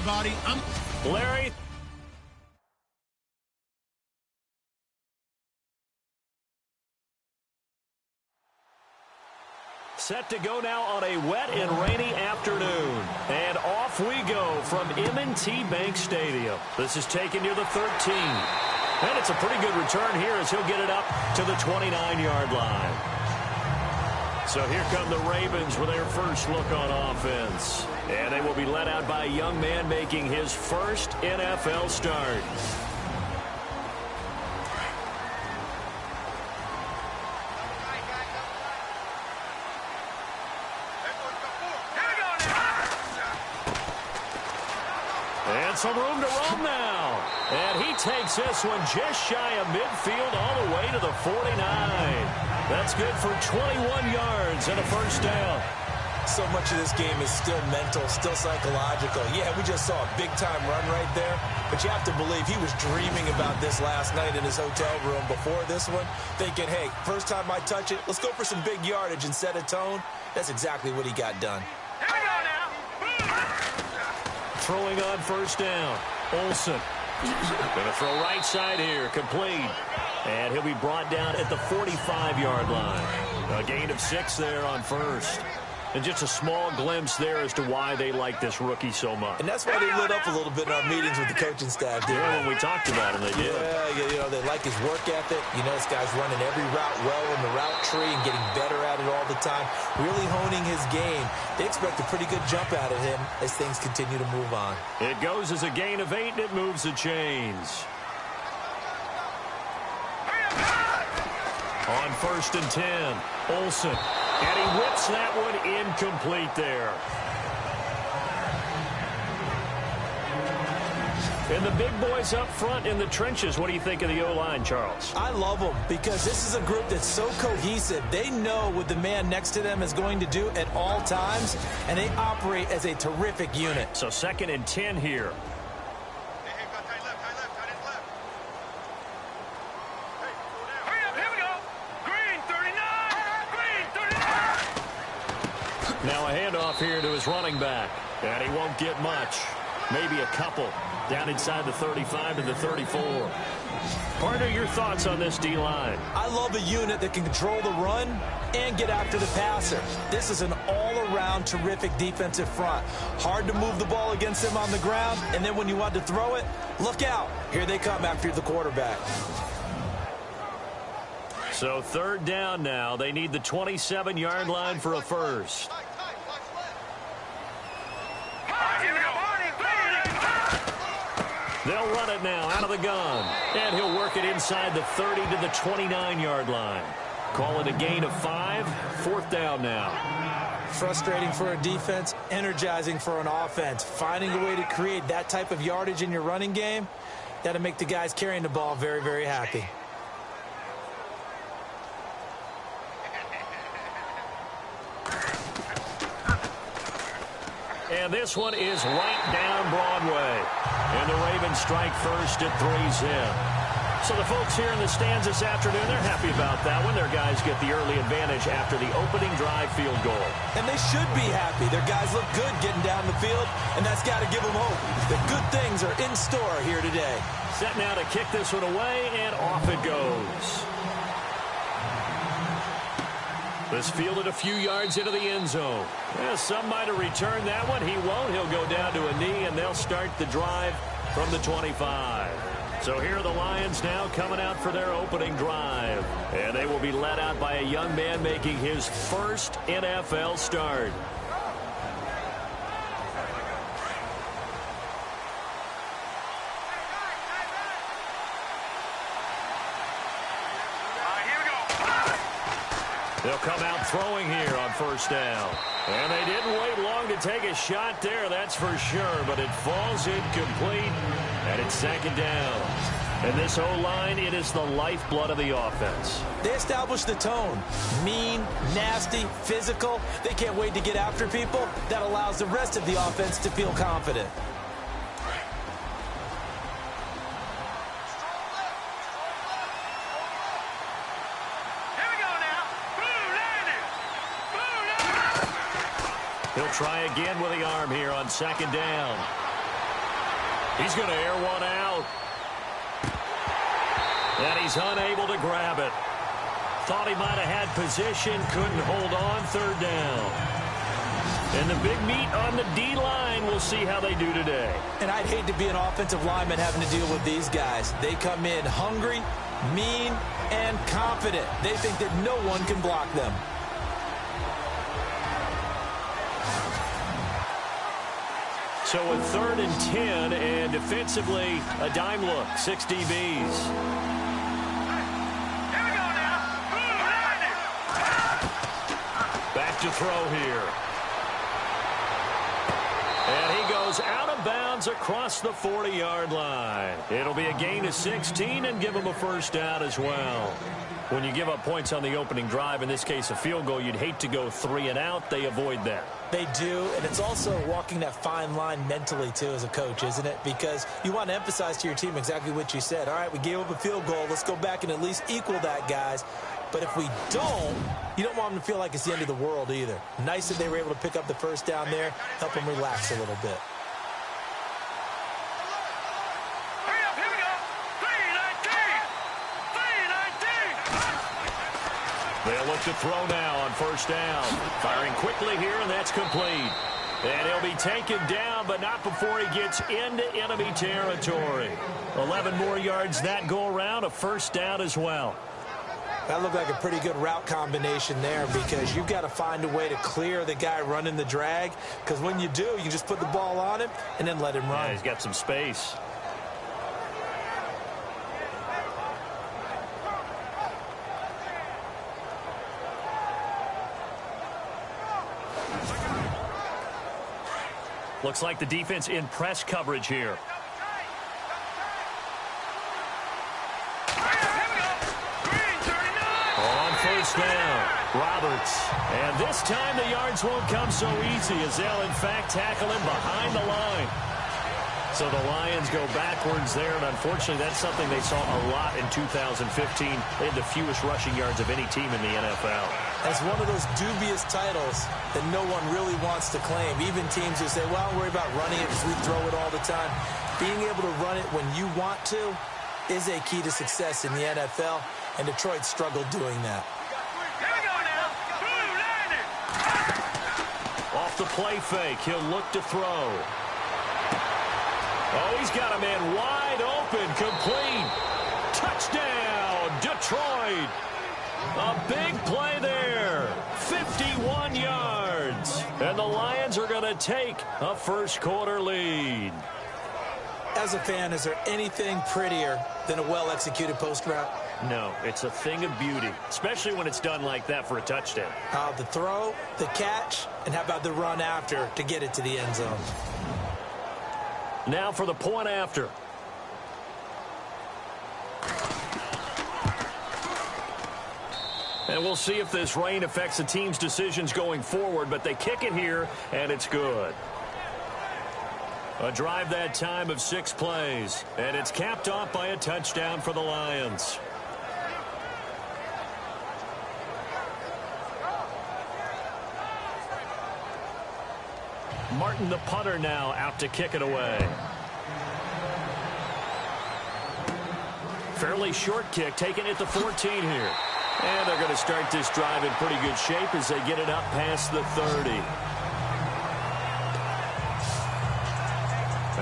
everybody. Larry. Set to go now on a wet and rainy afternoon. And off we go from M&T Bank Stadium. This is taken near the 13. And it's a pretty good return here as he'll get it up to the 29-yard line. So here come the Ravens with their first look on offense. And they will be led out by a young man making his first NFL start. And some room to roam now. And he takes this one just shy of midfield all the way to the 49. That's good for 21 yards and a first down. So much of this game is still mental, still psychological. Yeah, we just saw a big-time run right there, but you have to believe he was dreaming about this last night in his hotel room before this one, thinking, hey, first time I touch it, let's go for some big yardage and set a tone. That's exactly what he got done. Here we go now. Throwing on first down. Olsen. Going to throw right side here. Complete. And he'll be brought down at the 45-yard line. A gain of 6 there on first. And just a small glimpse there as to why they like this rookie so much. And that's why they lit up a little bit in our meetings with the coaching staff. Yeah, when we talked about him, they did. Yeah, you know, they like his work ethic. You know, this guy's running every route well in the route tree and getting better at it all the time. Really honing his game. They expect a pretty good jump out of him as things continue to move on. It goes as a gain of 8, and it moves the chains. On first and 10, Olsen. And he whips that one incomplete there. And the big boys up front in the trenches. What do you think of the O-line, Charles? I love them because this is a group that's so cohesive. They know what the man next to them is going to do at all times, and they operate as a terrific unit. So second and 10 here. Now a handoff here to his running back. And he won't get much. Maybe a couple. Down inside the 35 to the 34. Partner, your thoughts on this D-line? I love a unit that can control the run and get after the passer. This is an all-around terrific defensive front. Hard to move the ball against them on the ground, and then when you want to throw it, look out. Here they come after the quarterback. So third down now. They need the 27-yard line for a first. They'll run it now out of the gun. And he'll work it inside the 30 to the 29-yard line. Call it a gain of 5. Fourth down now. Frustrating for a defense, energizing for an offense. Finding a way to create that type of yardage in your running game, that'll make the guys carrying the ball very, very happy. And this one is right down Broadway. And the Ravens strike first at 3 zip. So the folks here in the stands this afternoon, they're happy about that one. Their guys get the early advantage after the opening drive field goal. And they should be happy. Their guys look good getting down the field, and that's got to give them hope that good things are in store here today. Set now to kick this one away, and off it goes. This fielded a few yards into the end zone. Well, some might have returned that one. He won't. He'll go down to a knee, and they'll start the drive from the 25. So here are the Lions now coming out for their opening drive. And they will be led out by a young man making his first NFL start. They'll come out throwing here on first down. And they didn't wait long to take a shot there, that's for sure. But it falls incomplete, and it's second down. And this O-line, it is the lifeblood of the offense. They establish the tone. Mean, nasty, physical. They can't wait to get after people. That allows the rest of the offense to feel confident. He'll try again with the arm here on second down. He's going to air one out. And he's unable to grab it. Thought he might have had position, couldn't hold on, third down. And the big meat on the D-line, we'll see how they do today. And I'd hate to be an offensive lineman having to deal with these guys. They come in hungry, mean, and confident. They think that no one can block them. So with 3rd and 10, and defensively, a dime look, 6 DBs. Back to throw here. And he goes out of bounds across the 40-yard line. It'll be a gain of 16 and give him a first down as well. When you give up points on the opening drive, in this case a field goal, you'd hate to go 3 and out. They avoid that. They do, and it's also walking that fine line mentally, too, as a coach, isn't it? Because you want to emphasize to your team exactly what you said. All right, we gave up a field goal. Let's go back and at least equal that, guys. But if we don't, you don't want them to feel like it's the end of the world either. Nice that they were able to pick up the first down there, help them relax a little bit. Hurry up, here we go. 3-19. They'll look to throw now on first down. Firing quickly here, and that's complete. And he'll be taken down, but not before he gets into enemy territory. 11 more yards that go around, a first down as well. That looked like a pretty good route combination there because you've got to find a way to clear the guy running the drag, because when you do, you just put the ball on him and then let him run. Yeah, he's got some space. Looks like the defense in press coverage here. First down, Roberts. And this time the yards won't come so easy as they'll, in fact, tackle him behind the line. So the Lions go backwards there, and unfortunately that's something they saw a lot in 2015. They had the fewest rushing yards of any team in the NFL. That's one of those dubious titles that no one really wants to claim. Even teams who say, well, don't worry about running it because we throw it all the time. Being able to run it when you want to is a key to success in the NFL, and Detroit struggled doing that. Here we go now. 2-90. Off the play fake, he'll look to throw. Oh, he's got a man wide open, complete. Touchdown, Detroit. A big play there. 51 yards. And the Lions are going to take a first-quarter lead. As a fan, is there anything prettier than a well-executed post route? No, it's a thing of beauty, especially when it's done like that for a touchdown. The throw, the catch, and how about the run after to get it to the end zone? Now for the point after. And we'll see if this rain affects the team's decisions going forward, but they kick it here, and it's good. A drive that time of 6 plays, and it's capped off by a touchdown for the Lions. Martin, the punter, now out to kick it away. Fairly short kick, taken at the 14 here. And they're going to start this drive in pretty good shape as they get it up past the 30.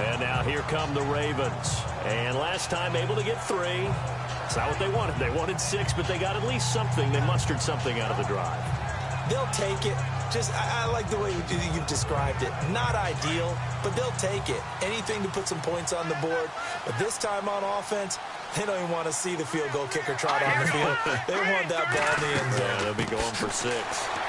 And now here come the Ravens. And last time able to get 3. It's not what they wanted. They wanted 6, but they got at least something. They mustered something out of the drive. They'll take it. Just, I like the way you've described it. Not ideal, but they'll take it. Anything to put some points on the board. But this time on offense, they don't even want to see the field goal kicker trot on the field. They want that ball in the end zone. Yeah, they'll be going for 6.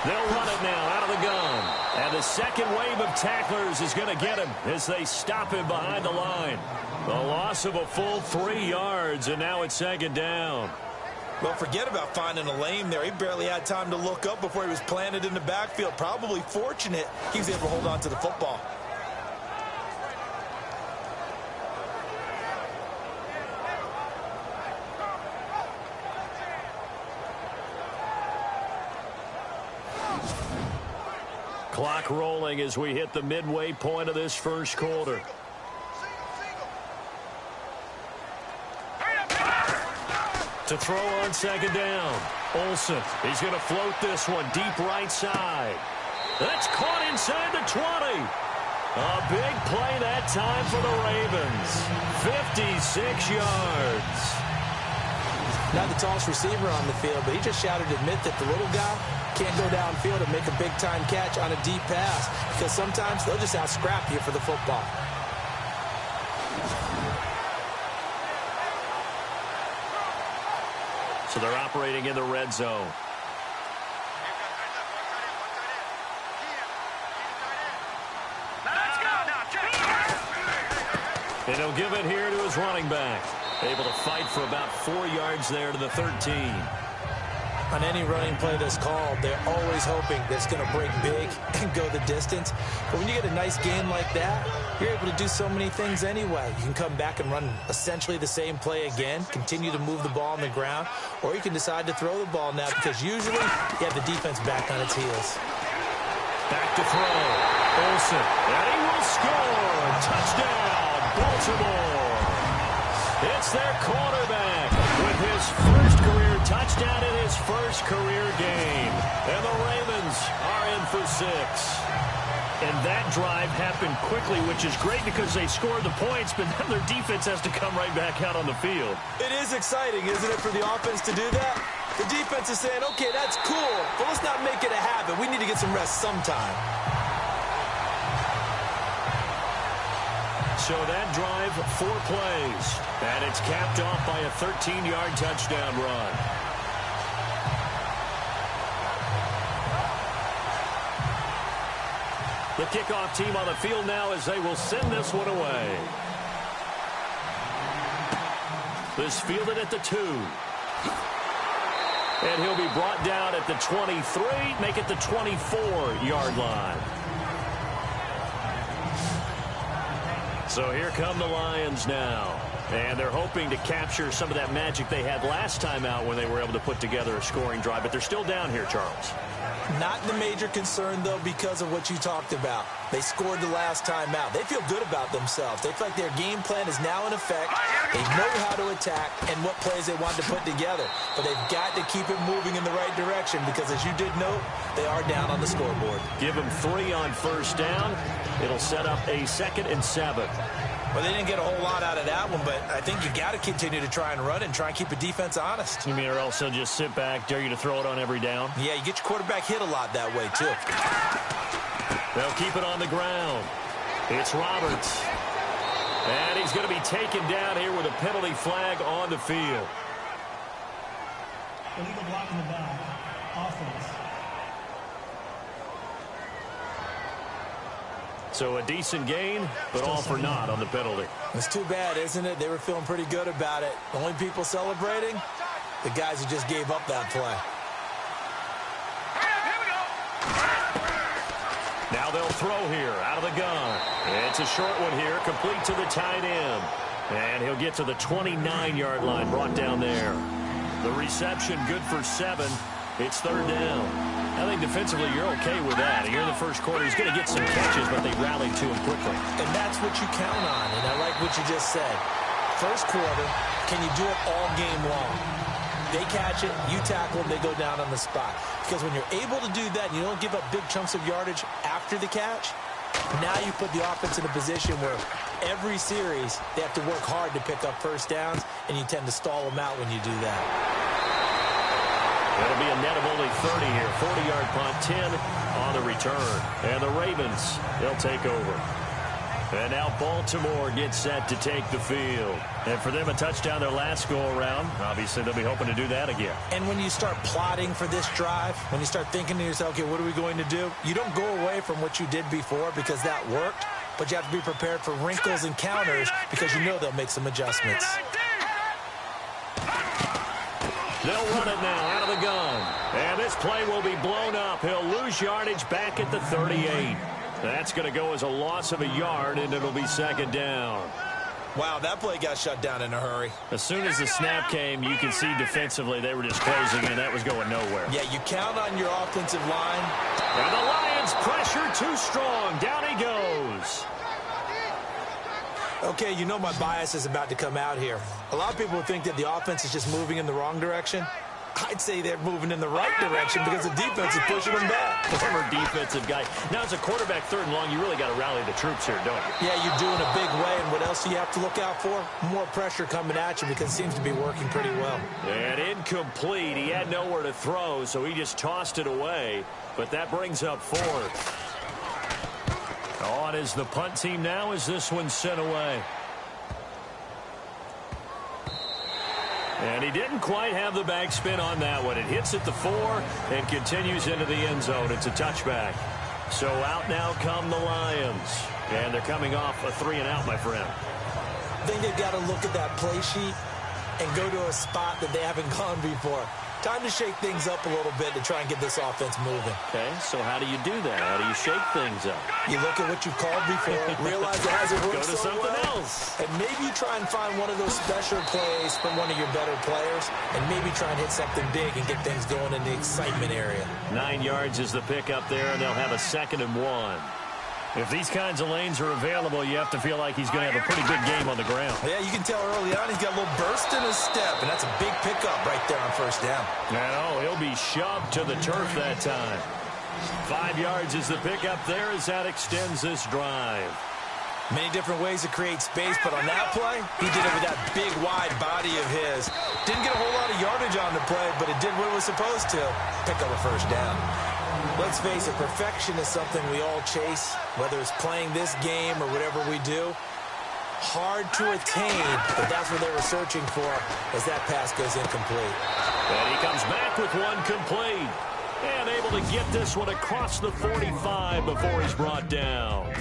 They'll run it now out of the gun. And the second wave of tacklers is going to get him as they stop him behind the line. The loss of a full 3 yards, and now it's second down. Well, forget about finding a lane there. He barely had time to look up before he was planted in the backfield. Probably fortunate he was able to hold on to the football. Clock rolling as we hit the midway point of this first quarter. To throw on second down. Olsen, he's going to float this one deep right side. That's caught inside the 20. A big play that time for the Ravens. 56 yards. Not the tallest receiver on the field, but he just shouted to admit that the little guy can't go downfield and make a big-time catch on a deep pass because sometimes they'll just out-scrap you for the football. So they're operating in the red zone. Let's go now, And he'll give it here to his running back. Able to fight for about 4 yards there to the 13. On any running play that's called, they're always hoping that it's going to break big and go the distance. But when you get a nice game like that, you're able to do so many things anyway. You can come back and run essentially the same play again, continue to move the ball on the ground, or you can decide to throw the ball now because usually you have the defense back on its heels. Back to throw. Olsen. And he will score. Touchdown, Baltimore. It's their quarterback with his first career touchdown in his first career game. And the Ravens are in for 6. And that drive happened quickly, which is great because they scored the points, but then their defense has to come right back out on the field. It is exciting, isn't it, for the offense to do that? The defense is saying, okay, that's cool, but let's not make it a habit. We need to get some rest sometime. So that drive, 4 plays. And it's capped off by a 13-yard touchdown run. The kickoff team on the field now as they will send this one away. This fielded at the 2. And he'll be brought down at the 23, make it the 24-yard line. So here come the Lions now. And they're hoping to capture some of that magic they had last time out when they were able to put together a scoring drive. But they're still down here, Charles. Not the major concern, though, because of what you talked about. They scored the last time out. They feel good about themselves. They feel like their game plan is now in effect. They know how to attack and what plays they want to put together. But they've got to keep it moving in the right direction because, as you did note, they are down on the scoreboard. Give them 3 on first down. It'll set up a 2nd and 7. Well, they didn't get a whole lot out of that one, but I think you got to continue to try and run and try and keep the defense honest. You mean, or else they'll just sit back, dare you to throw it on every down? Yeah, you get your quarterback hit a lot that way, too. They'll keep it on the ground. It's Roberts. And he's going to be taken down here with a penalty flag on the field. Illegal block in the back. Offense. So a decent gain, but all for naught on the penalty. It's too bad, isn't it? They were feeling pretty good about it. The only people celebrating, the guys who just gave up that play. Here we go. Now they'll throw here out of the gun. It's a short one here, complete to the tight end. And he'll get to the 29-yard line, brought down there. The reception good for 7. It's 3rd down. I think defensively you're okay with that. Here in the first quarter, he's going to get some catches, but they rallied to him quickly. And that's what you count on, and I like what you just said. First quarter, can you do it all game long? They catch it, you tackle them, they go down on the spot. Because when you're able to do that and you don't give up big chunks of yardage after the catch, now you put the offense in a position where every series they have to work hard to pick up first downs, and you tend to stall them out when you do that. It'll be a net of only 30 here. 40-yard punt, 10 on the return. And the Ravens, they'll take over. And now Baltimore gets set to take the field. And for them, a touchdown their last go-around. Obviously, they'll be hoping to do that again. And when you start plotting for this drive, when you start thinking to yourself, okay, what are we going to do? You don't go away from what you did before because that worked, but you have to be prepared for wrinkles and counters because you know they'll make some adjustments. They'll run it now out of the gun. And this play will be blown up. He'll lose yardage back at the 38. That's going to go as a loss of a yard, and it'll be 2nd down. Wow, that play got shut down in a hurry. As soon as the snap came, you can see defensively they were just closing in. That was going nowhere. Yeah, you count on your offensive line. And the Lions pressure too strong. Down he goes. Okay, you know my bias is about to come out here. A lot of people think that the offense is just moving in the wrong direction. I'd say they're moving in the right direction because the defense is pushing them back. Former defensive guy. Now, as a quarterback, 3rd and long, you really got to rally the troops here, don't you? Yeah, you're doing a big way, and what else do you have to look out for? More pressure coming at you because it seems to be working pretty well. And incomplete. He had nowhere to throw, so he just tossed it away. But that brings up 4th. On is the punt team now as this one's sent away. And he didn't quite have the backspin on that one. It hits at the 4 and continues into the end zone. It's a touchback. So out now come the Lions. And they're coming off a 3 and out, my friend. I think they've got to look at that play sheet and go to a spot that they haven't gone before. Time to shake things up a little bit to try and get this offense moving. Okay, so how do you do that? How do you shake things up? You look at what you called before, realize it hasn't worked Go to so something well, else. and maybe you try and find one of those special plays from one of your better players, and maybe try and hit something big and get things going in the excitement area. 9 yards is the pick up there, and they'll have a 2nd and 1. If these kinds of lanes are available, you have to feel like he's going to have a pretty good game on the ground. Yeah, you can tell early on he's got a little burst in his step, and that's a big pickup right there on 1st down. And he'll be shoved to the turf that time. 5 yards is the pickup there as that extends this drive. Many different ways to create space, but on that play, he did it with that big, wide body of his. Didn't get a whole lot of yardage on the play, but it did what it was supposed to. Pick up a 1st down. Let's face it, perfection is something we all chase, whether it's playing this game or whatever we do. Hard to attain, but that's what they were searching for as that pass goes incomplete. And he comes back with one complete. And able to get this one across the 45 before he's brought down.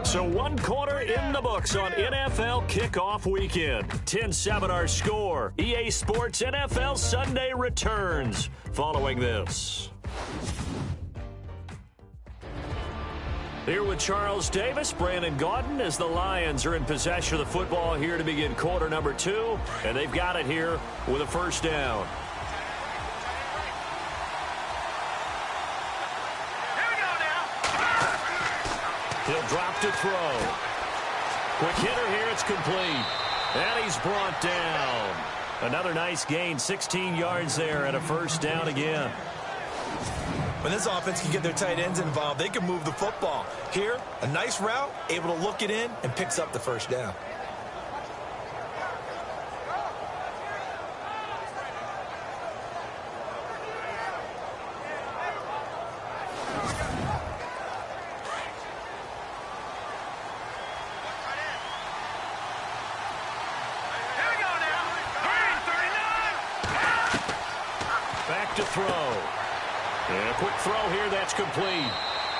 So 1 quarter in the books on NFL kickoff weekend. 10-7 our score. EA Sports NFL Sunday returns following this. Here with Charles Davis, Brandon Gaudin, as the Lions are in possession of the football here to begin quarter number 2. And they've got it here with a 1st down. He'll drop to throw. Quick hitter here, it's complete. And he's brought down. Another nice gain, 16 yards there and a 1st down again. When this offense can get their tight ends involved, they can move the football. Here, a nice route, able to look it in, and picks up the 1st down. Back to throw. And a quick throw here, that's complete.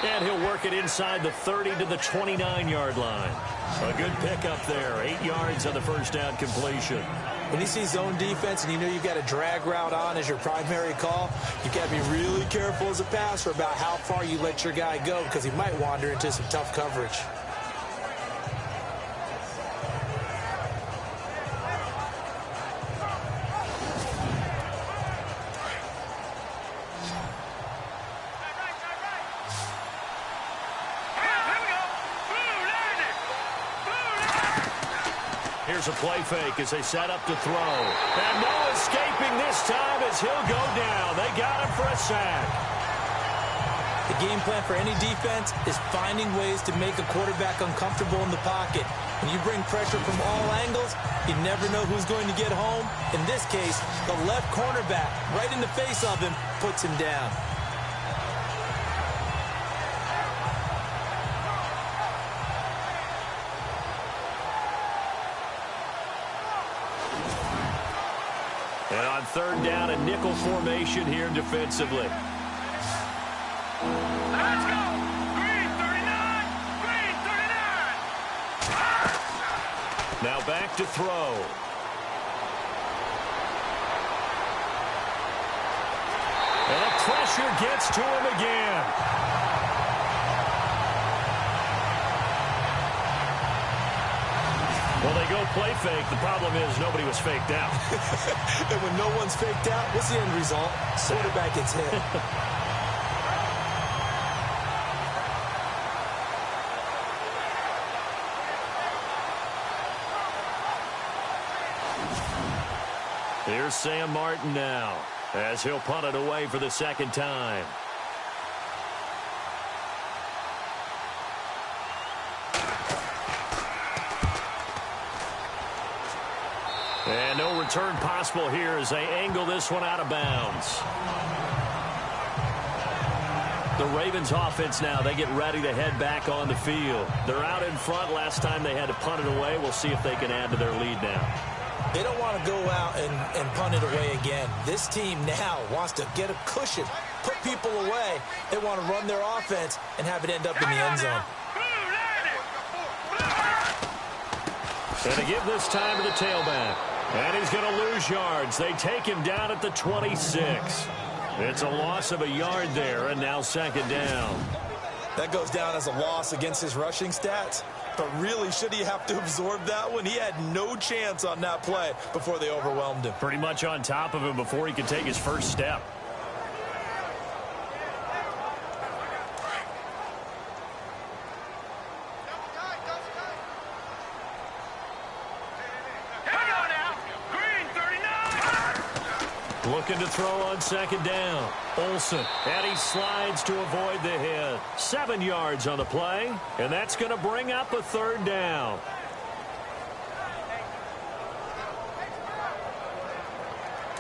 And he'll work it inside the 30 to the 29-yard line. A good pickup there. 8 yards on the 1st down completion. When you see zone defense and you know you've got a drag route on as your primary call, you've got to be really careful as a passer about how far you let your guy go because he might wander into some tough coverage. Here's a play fake as they set up to throw. And no escaping this time as he'll go down. They got him for a sack. The game plan for any defense is finding ways to make a quarterback uncomfortable in the pocket. When you bring pressure from all angles, you never know who's going to get home. In this case, the left cornerback, right in the face of him, puts him down. And on 3rd down, a nickel formation here defensively. Let's go! Green 39! Green 39! Now back to throw. And the pressure gets to him again. Well, they go play fake. The problem is nobody was faked out. And when no one's faked out, what's the end result? Quarterback gets hit. Here's Sam Martin now, as he'll punt it away for the second time. And no return possible here as they angle this one out of bounds. The Ravens offense now, they get ready to head back on the field. They're out in front. Last time they had to punt it away. We'll see if they can add to their lead now. They don't want to go out and punt it away again. This team now wants to get a cushion, put people away. They want to run their offense and have it end up in the end zone. And to give this time to the tailback. And he's going to lose yards. They take him down at the 26. It's a loss of a yard there, and now second down. That goes down as a loss against his rushing stats. But really, should he have to absorb that one? He had no chance on that play before they overwhelmed him. Pretty much on top of him before he could take his first step. Looking to throw on second down. Olsen, and he slides to avoid the hit. 7 yards on the play, and that's going to bring up a third down.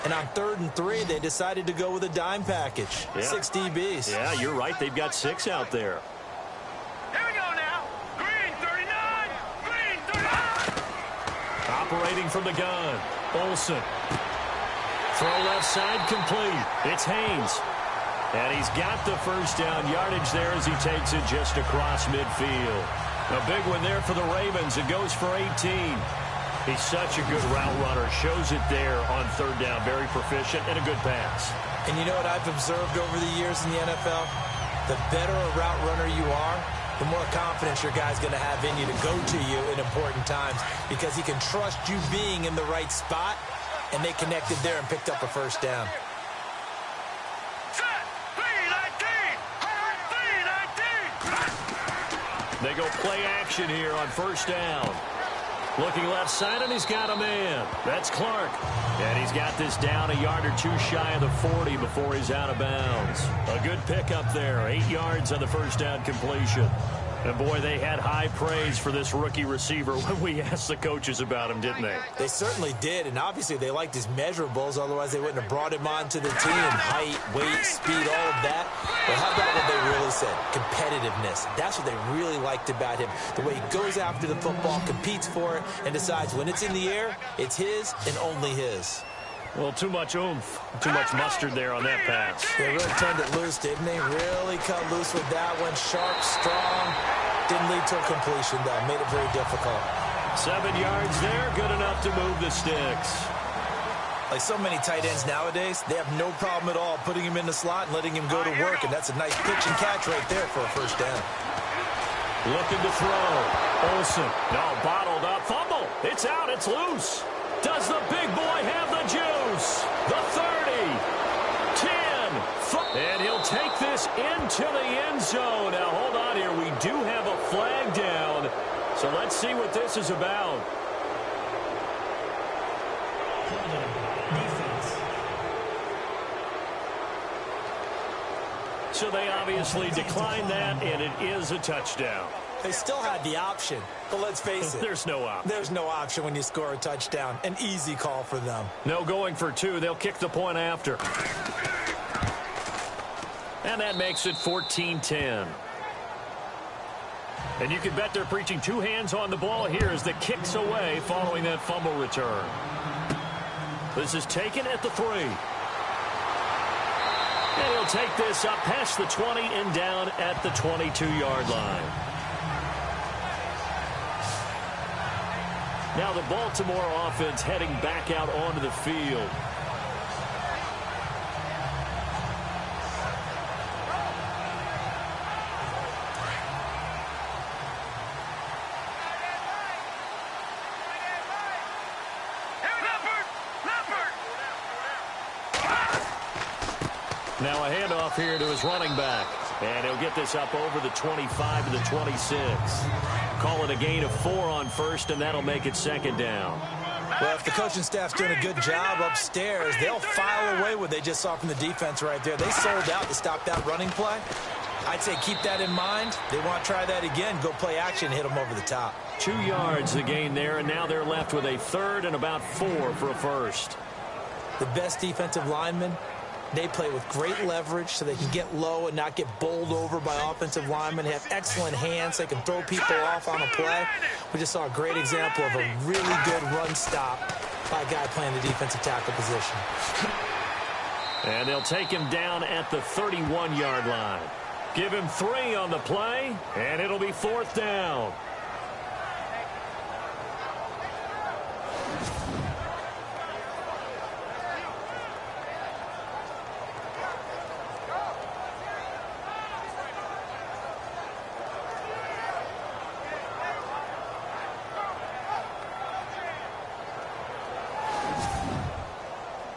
And on 3rd and 3, they decided to go with a dime package. Yeah. 6 DBs. Yeah, you're right. They've got 6 out there. Here we go now. Green 39. Green 39. Operating from the gun. Olsen. Throw left side complete. It's Haynes. And he's got the first down yardage there as he takes it just across midfield. A big one there for the Ravens. It goes for 18. He's such a good route runner. Shows it there on third down. Very proficient and a good pass. And you know what I've observed over the years in the NFL? The better a route runner you are, the more confidence your guy's going to have in you to go to you in important times because he can trust you being in the right spot. And they connected there and picked up a first down. Set. 3-19. They go play action here on first down. Looking left side, and he's got a man. That's Clark. And he's got this down a yard or two shy of the 40 before he's out of bounds. A good pickup there. 8 yards on the first down completion. And, boy, they had high praise for this rookie receiver when we asked the coaches about him, didn't they? They certainly did, and obviously they liked his measurables. Otherwise, they wouldn't have brought him onto the team. Height, weight, speed, all of that. But how about what they really said? Competitiveness. That's what they really liked about him. The way he goes after the football, competes for it, and decides when it's in the air, it's his and only his. Well, too much oomph, too much mustard there on that pass. They really turned it loose, didn't they? Really cut loose with that one. Sharp, strong. Didn't lead to a completion, though. Made it very difficult. 7 yards there, good enough to move the sticks. Like so many tight ends nowadays, they have no problem at all putting him in the slot and letting him go to work, and that's a nice pitch and catch right there for a first down. Looking to throw. Olsen, no, bottled up. Fumble. It's out. It's loose. Does the big boy have the juice? The 30, 10, 5. And he'll take this into the end zone. Now, hold on here. We do have a flag down. So let's see what this is about. Defense. So they obviously declined that, and it is a touchdown. They still had the option, but let's face it. There's no option. There's no option when you score a touchdown. An easy call for them. No going for 2. They'll kick the point after. And that makes it 14-10. And you can bet they're preaching 2 hands on the ball here as the kick's away following that fumble return. This is taken at the 3. And he'll take this up past the 20 and down at the 22-yard line. Now the Baltimore offense heading back out onto the field. Now a handoff here to his running back. And he'll get this up over the 25 to the 26. Call it a gain of 4 on first, and that'll make it second down. Well, if the coaching staff's doing a good job upstairs, they'll file away what they just saw from the defense right there. They sold out to stop that running play. I'd say keep that in mind. They want to try that again. Go play action, hit them over the top. 2 yards the gain there, and now they're left with a third and about 4 for a first. The best defensive linemen, they play with great leverage so they can get low and not get bowled over by offensive linemen. They have excellent hands. They can throw people off on a play. We just saw a great example of a really good run stop by a guy playing the defensive tackle position. And they'll take him down at the 31-yard line. Give him 3 on the play, and it'll be 4th down.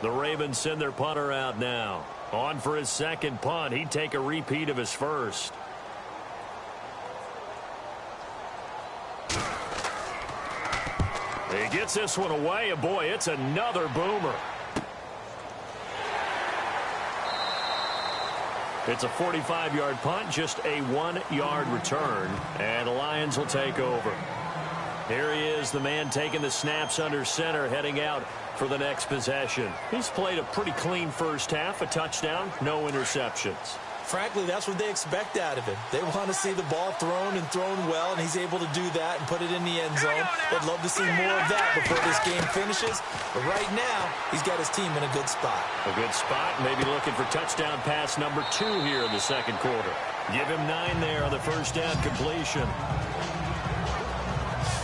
The Ravens send their punter out now. On for his second punt. He'd take a repeat of his first. He gets this one away, and boy, it's another boomer. It's a 45-yard punt, just a 1-yard return, and the Lions will take over. Here he is, the man taking the snaps under center, heading out for the next possession. He's played a pretty clean first half, a touchdown, no interceptions. Frankly, that's what they expect out of him. They want to see the ball thrown and thrown well, and he's able to do that and put it in the end zone. They'd love to see more of that before this game finishes. But right now, he's got his team in a good spot. A good spot, maybe looking for touchdown pass number 2 here in the second quarter. Give him 9 there on the first down completion.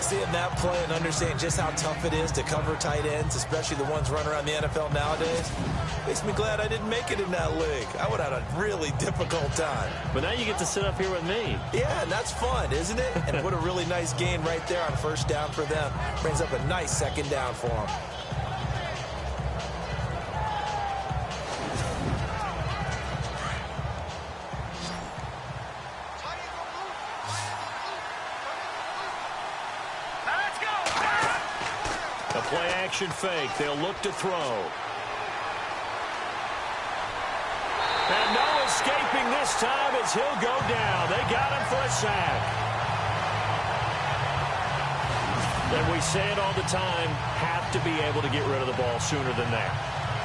Seeing that play and understanding just how tough it is to cover tight ends, especially the ones running around the NFL nowadays, makes me glad I didn't make it in that league. I would have had a really difficult time. But now you get to sit up here with me. Yeah, and that's fun, isn't it? And what a really nice gain right there on first down for them. Brings up a nice second down for them. Play action fake. They'll look to throw. And no escaping this time as he'll go down. They got him for a sack. And we say it all the time, have to be able to get rid of the ball sooner than that.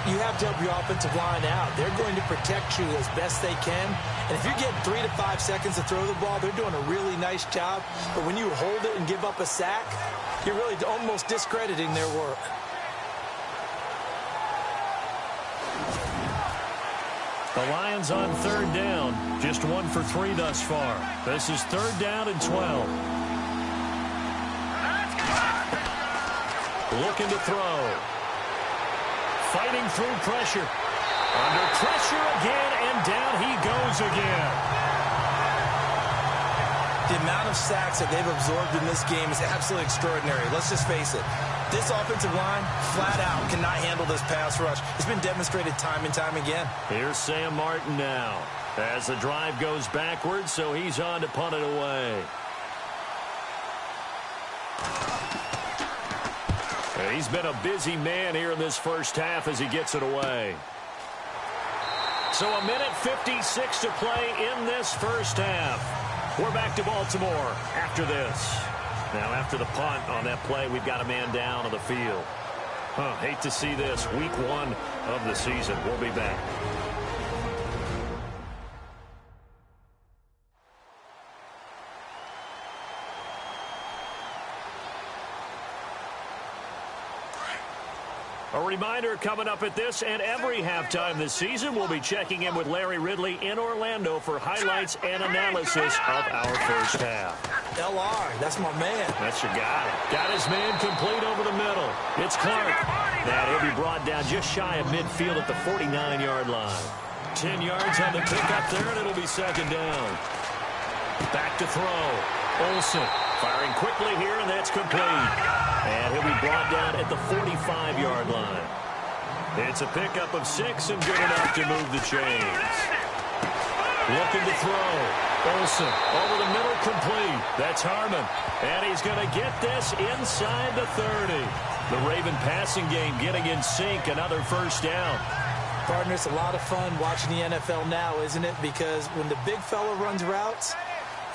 You have to help your offensive line out. They're going to protect you as best they can. And if you're getting 3 to 5 seconds to throw the ball, they're doing a really nice job. But when you hold it and give up a sack, you're really almost discrediting their work. The Lions on 3rd down. Just 1 for 3 thus far. This is 3rd down and 12. Looking to throw. Fighting through pressure. Under pressure again, and down he goes again. The amount of sacks that they've absorbed in this game is absolutely extraordinary. Let's just face it. This offensive line, flat out, cannot handle this pass rush. It's been demonstrated time and time again. Here's Sam Martin now. As the drive goes backwards, so he's on to punt it away. He's been a busy man here in this first half as he gets it away. So a minute 56 to play in this first half. We're back to Baltimore after this. Now, after the punt on that play, we've got a man down on the field. Hate to see this. Week 1 of the season. We'll be back. A reminder coming up at this and every halftime this season, we'll be checking in with Larry Ridley in Orlando for highlights and analysis of our first half. LR, that's my man. That's your guy. Got his man complete over the middle. It's Clark. Now he'll be brought down just shy of midfield at the 49-yard line. 10 yards on the pickup there, and it'll be second down. Back to throw. Olsen firing quickly here, and that's complete. And he'll be brought down at the 45-yard line. It's a pickup of 6 and good enough to move the chains. Looking to throw. Olsen over the middle, complete. That's Harmon. And he's going to get this inside the 30. The Raven passing game getting in sync. Another first down. Partner, it's a lot of fun watching the NFL now, isn't it? Because when the big fella runs routes,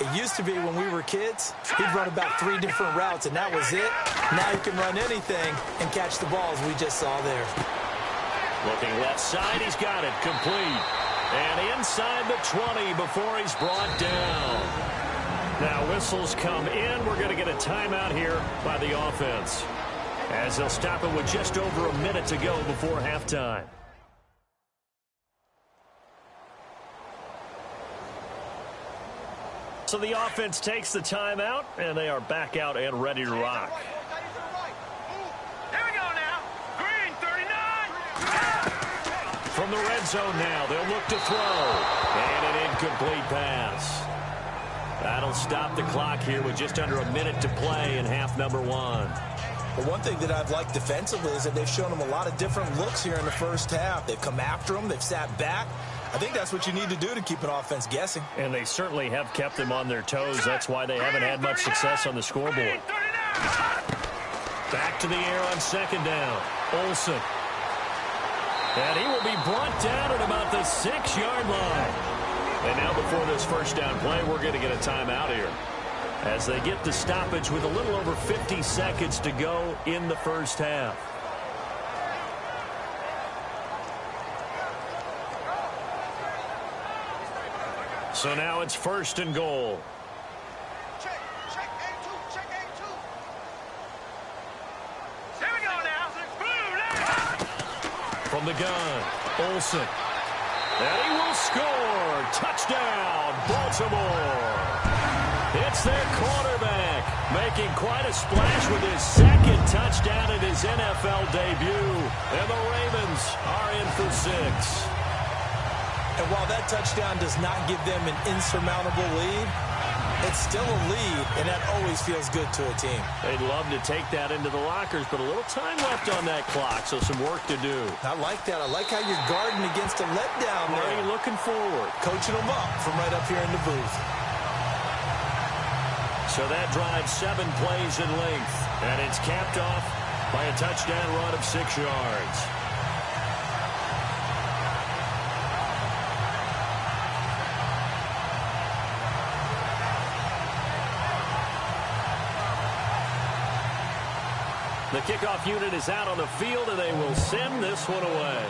it used to be when we were kids, he'd run about 3 different routes, and that was it. Now he can run anything and catch the balls we just saw there. Looking left side, he's got it. Complete. And inside the 20 before he's brought down. Now whistles come in. We're going to get a timeout here by the offense, as they'll stop it with just over a minute to go before halftime. So the offense takes the timeout, and they are back out and ready to rock. Here we go now. Green, 39. From the red zone now, they'll look to throw. And an incomplete pass. That'll stop the clock here with just under a minute to play in half number 1. Well, one thing that I've liked defensively is that they've shown them a lot of different looks here in the first half. They've come after them. They've sat back. I think that's what you need to do to keep an offense guessing. And they certainly have kept them on their toes. That's why they haven't had much success on the scoreboard. Back to the air on second down. Olsen. And he will be brought down at about the 6-yard line. And now before this first down play, we're going to get a timeout here, as they get the stoppage with a little over 50 seconds to go in the first half. So now it's first and goal. Check A2, check A2. Here we go now. Blue, left. From the gun, Olsen. And he will score. Touchdown, Baltimore. It's their quarterback, making quite a splash with his second touchdown in his NFL debut. And the Ravens are in for 6. And while that touchdown does not give them an insurmountable lead, it's still a lead, and that always feels good to a team. They'd love to take that into the lockers, but a little time left on that clock, so some work to do. I like that. I like how you're guarding against a letdown there. Are you looking forward? Coaching them up from right up here in the booth. So that drives 7 plays in length, and it's capped off by a touchdown run of 6 yards. The kickoff unit is out on the field, and they will send this one away.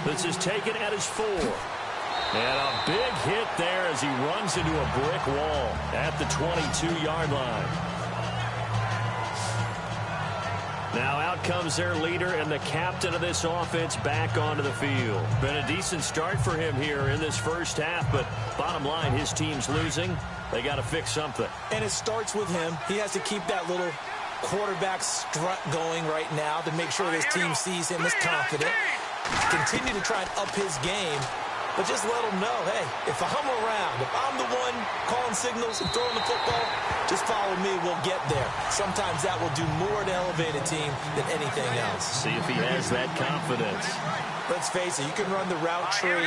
This is taken at his 4. And a big hit there as he runs into a brick wall at the 22-yard line. Now out comes their leader and the captain of this offense back onto the field. Been a decent start for him here in this first half, but bottom line, his team's losing. They got to fix something. And it starts with him. He has to keep that little quarterback strut going right now to make sure this team sees him as confident. Continue to try and up his game, but just let him know, hey, if I'm around, if I'm the one calling signals and throwing the football, just follow me, we'll get there. Sometimes that will do more to elevate a team than anything else. See if he has that confidence. Let's face it, you can run the route tree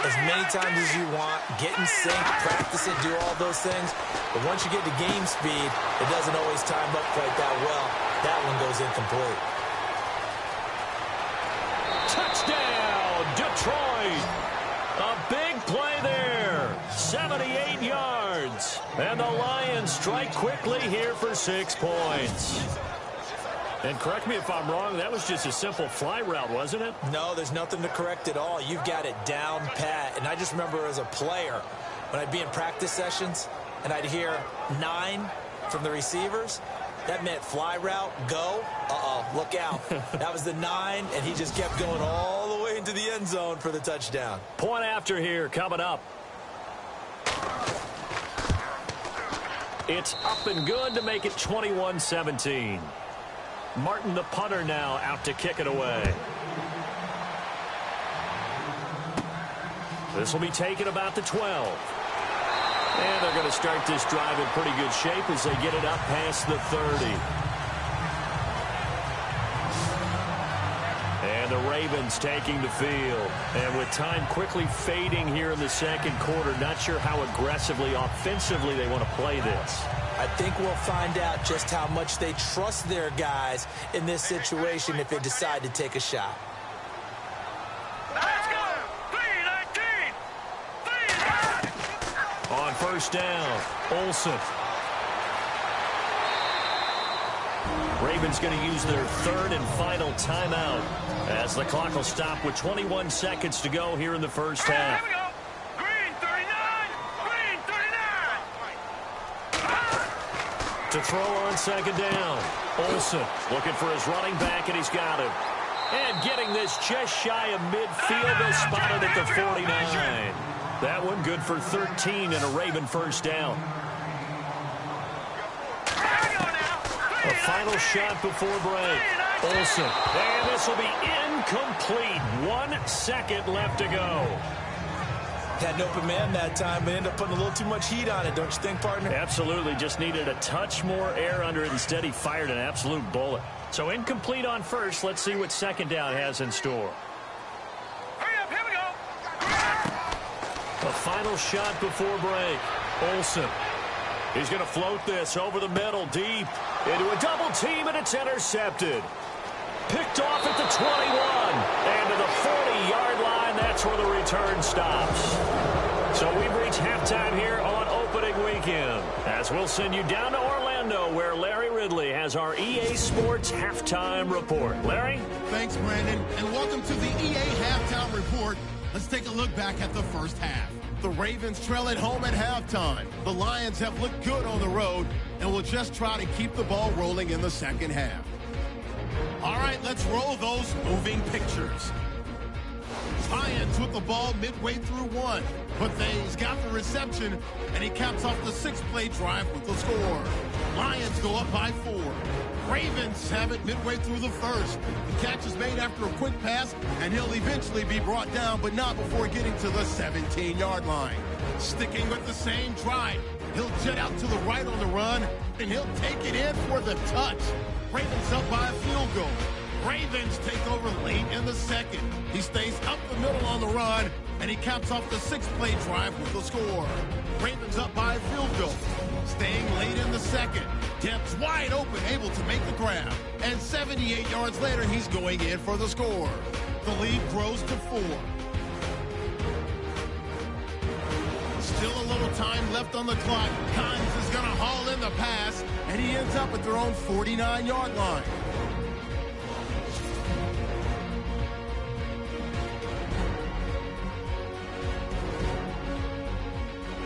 as many times as you want, get in sync, practice it, do all those things. But once you get to game speed, it doesn't always time up quite that well. That one goes incomplete. Touchdown, Detroit! A big play there. 78 yards. And the Lions strike quickly here for 6 points. And correct me if I'm wrong, that was just a simple fly route, wasn't it? No, there's nothing to correct at all. You've got it down pat. And I just remember as a player, when I'd be in practice sessions and I'd hear 9 from the receivers, that meant fly route, go. Uh-oh, look out. That was the 9, and he just kept going all the way into the end zone for the touchdown. Point after here coming up. It's up and good to make it 21-17. Martin, the punter, now out to kick it away. This will be taken about the 12. And they're going to start this drive in pretty good shape as they get it up past the 30. And And the Ravens taking the field. And with time quickly fading here in the second quarter, not sure how aggressively, offensively they want to play this. I think we'll find out just how much they trust their guys in this situation if they decide to take a shot. Let's go! 3-19! 3-19! On first down, Olsen. Ravens going to use their third and final timeout as the clock will stop with 21 seconds to go here in the first half. Here we go! Green 39! Green 39! To throw on second down, Olsen looking for his running back, and he's got him. And getting this just shy of midfield, is spotted at the 49. That one good for 13 and a Raven first down. A final shot before break. Olsen. And this will be incomplete. 1 second left to go. Had an open man that time, but ended up putting a little too much heat on it, don't you think, partner? Absolutely. Just needed a touch more air under it. Instead, he fired an absolute bullet. So incomplete on first. Let's see what second down has in store. Hurry up, here we go! A final shot before break. Olsen. He's going to float this over the middle, deep, into a double team, and it's intercepted. Picked off at the 21, and to the 40-yard line, that's where the return stops. So we've reached halftime here on opening weekend, as we'll send you down to Orlando, where Larry Ridley has our EA Sports Halftime Report. Larry? Thanks, Brandon, and welcome to the EA Halftime Report. Let's take a look back at the first half. The Ravens trail at home at halftime. The Lions have looked good on the road and will just try to keep the ball rolling in the second half. All right, let's roll those moving pictures. Lions with the ball midway through one, but he's got the reception, and he caps off the 6-play drive with the score. Lions go up by 4. Ravens have it midway through the first. The catch is made after a quick pass, and he'll eventually be brought down, but not before getting to the 17-yard line. Sticking with the same drive, he'll jet out to the right on the run, and he'll take it in for the touch. Ravens up by a field goal. Ravens take over late in the second. He stays up the middle on the run, and he caps off the 6-play drive with the score. Ravens up by a field goal. Staying late in the second. Depth's wide open, able to make the grab. And 78 yards later, he's going in for the score. The lead grows to 4. Still a little time left on the clock. Hines is going to haul in the pass, and he ends up at their own 49-yard line.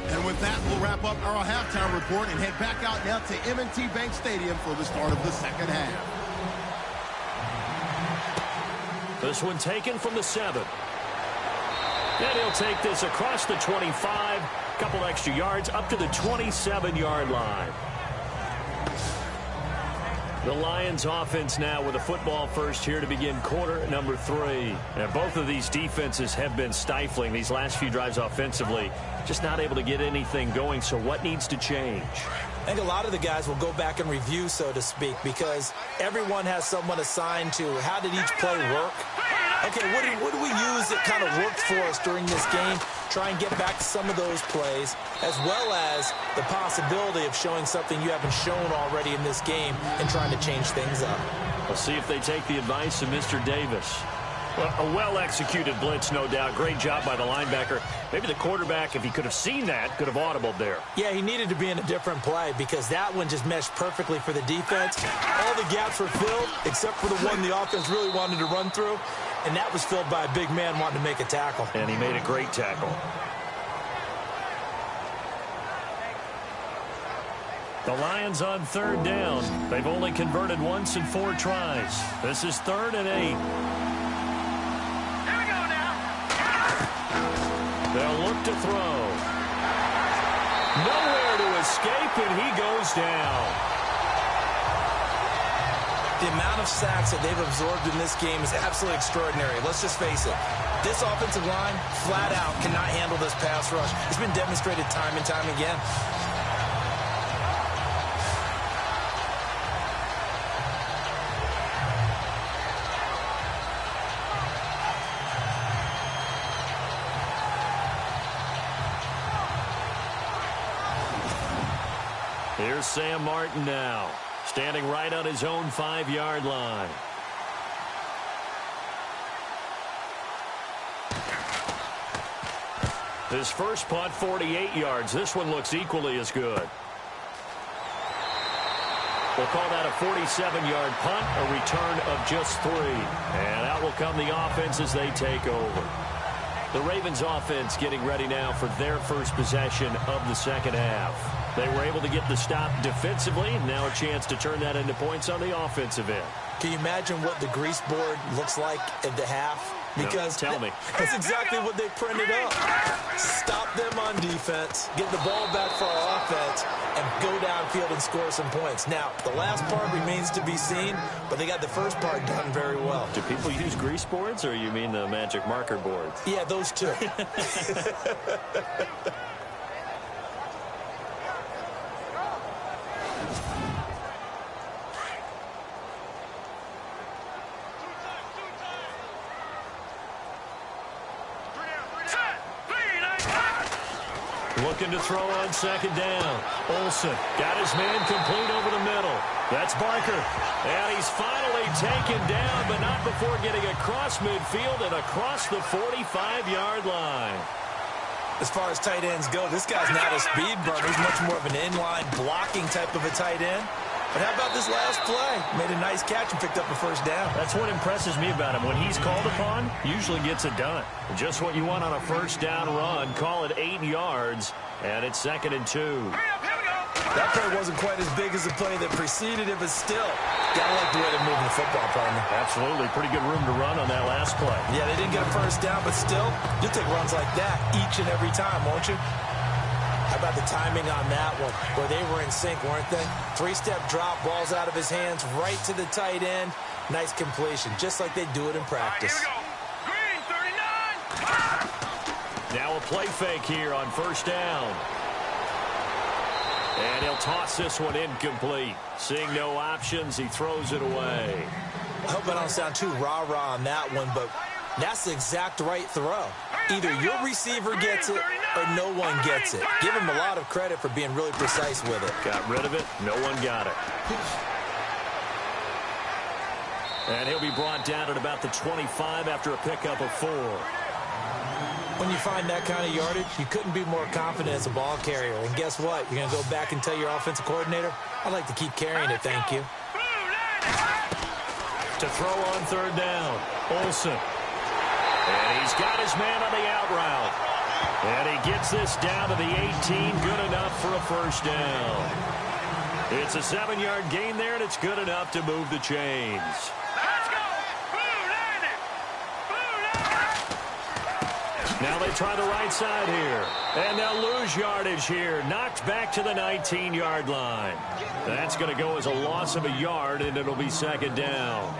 And with that, we'll wrap up our halftime report and head back out now to M&T Bank Stadium for the start of the second half. This one taken from the 7. And he'll take this across the 25, couple extra yards up to the 27-yard line. The Lions offense now with a football first here to begin quarter number 3. And both of these defenses have been stifling these last few drives offensively. Just not able to get anything going, so what needs to change? I think a lot of the guys will go back and review, so to speak, because everyone has someone assigned to how did each play work. Okay, what do we use that kind of worked for us during this game? Try and get back to some of those plays, as well as the possibility of showing something you haven't shown already in this game and trying to change things up. We'll see if they take the advice of Mr. Davis. Well, a well-executed blitz, no doubt. Great job by the linebacker. Maybe the quarterback, if he could have seen that, could have audibled there. Yeah, he needed to be in a different play because that one just meshed perfectly for the defense. All the gaps were filled except for the one the offense really wanted to run through, and that was filled by a big man wanting to make a tackle. And he made a great tackle. The Lions on third down. They've only converted once in 4 tries. This is 3rd and 8. They'll look to throw. Nowhere to escape, and he goes down. The amount of sacks that they've absorbed in this game is absolutely extraordinary. Let's just face it. This offensive line, flat out, cannot handle this pass rush. It's been demonstrated time and time again. Here's Sam Martin now, standing right on his own 5-yard line. His first punt, 48 yards. This one looks equally as good. We'll call that a 47-yard punt, a return of just 3. And out will come the offense as they take over. The Ravens offense getting ready now for their first possession of the second half. They were able to get the stop defensively. Now a chance to turn that into points on the offensive end. Can you imagine what the grease board looks like at the half? Because no, tell me. That's exactly what they printed up. Stop them on defense, get the ball back for our offense, and go downfield and score some points. Now, the last part remains to be seen, but they got the first part done very well. Do people use grease boards, or you mean the magic marker boards? Yeah, those two. Looking to throw on second down. Olsen got his man complete over the middle. That's Barker. And he's finally taken down, but not before getting across midfield and across the 45-yard line. As far as tight ends go, this guy's not a speed burner. He's much more of an inline blocking type of a tight end. But how about this last play? Made a nice catch and picked up a first down. That's what impresses me about him. When he's called upon, usually gets it done. Just what you want on a first down run. Call it 8 yards, and it's 2nd and 2. That play wasn't quite as big as the play that preceded it, but still, gotta like the way they're moving the football, partner. Absolutely. Pretty good room to run on that last play. Yeah, they didn't get a first down, but still, you'll take runs like that each and every time, won't you? How about the timing on that one, where they were in sync, weren't they? 3-step drop, balls out of his hands, right to the tight end. Nice completion, just like they do it in practice. Green 39. Now a play fake here on first down. And he'll toss this one incomplete. Seeing no options, he throws it away. I hope I don't sound too rah-rah on that one, but that's the exact right throw. Either your receiver gets it or no one gets it. Give him a lot of credit for being really precise with it. Got rid of it. No one got it. And he'll be brought down at about the 25 after a pickup of 4. When you find that kind of yardage, you couldn't be more confident as a ball carrier. And guess what? You're going to go back and tell your offensive coordinator, I'd like to keep carrying it, thank you. To throw on third down, Olsen. And he's got his man on the out route. And he gets this down to the 18. Good enough for a first down. It's a 7-yard gain there, and it's good enough to move the chains. Let's go. Blue landed. Now they try the right side here. And they'll lose yardage here. Knocked back to the 19-yard line. That's going to go as a loss of a yard, and it'll be 2nd down.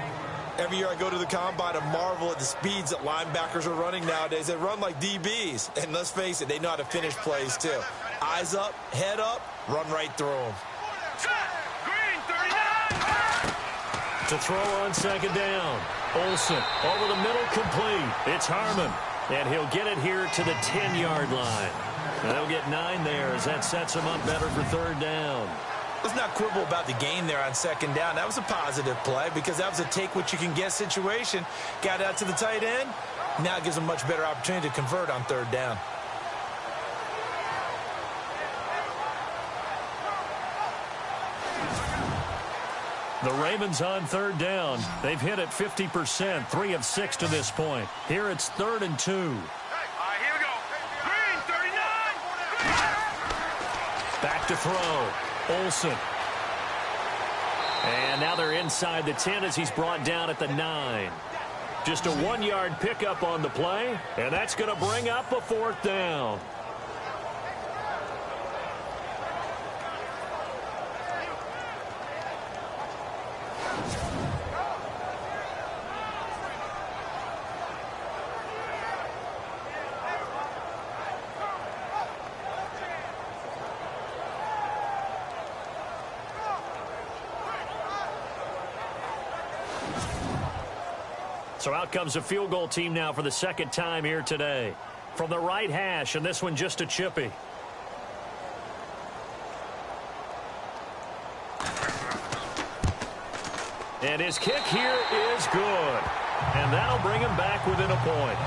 Every year I go to the combine and marvel at the speeds that linebackers are running nowadays. They run like DBs. And let's face it, they know how to finish plays too. Eyes up, head up, run right through them. Green 39. To throw on second down. Olsen over the middle, complete. It's Harmon. And he'll get it here to the 10-yard line. And they'll get 9 there as that sets them up better for third down. Let's not quibble about the gain there on second down. That was a positive play because that was a take-what-you-can-get situation. Got out to the tight end. Now it gives them a much better opportunity to convert on third down. The Ravens on third down. They've hit it 50%, 3 of 6 to this point. Here it's 3rd and 2. All right, here we go. Green 39. Back to throw. Olsen. And now they're inside the 10 as he's brought down at the 9. Just a 1-yard pickup on the play, and that's going to bring up a 4th down. So out comes a field goal team now for the 2nd time here today. From the right hash, and this one just a chippy. And his kick here is good. And that'll bring him back within a point.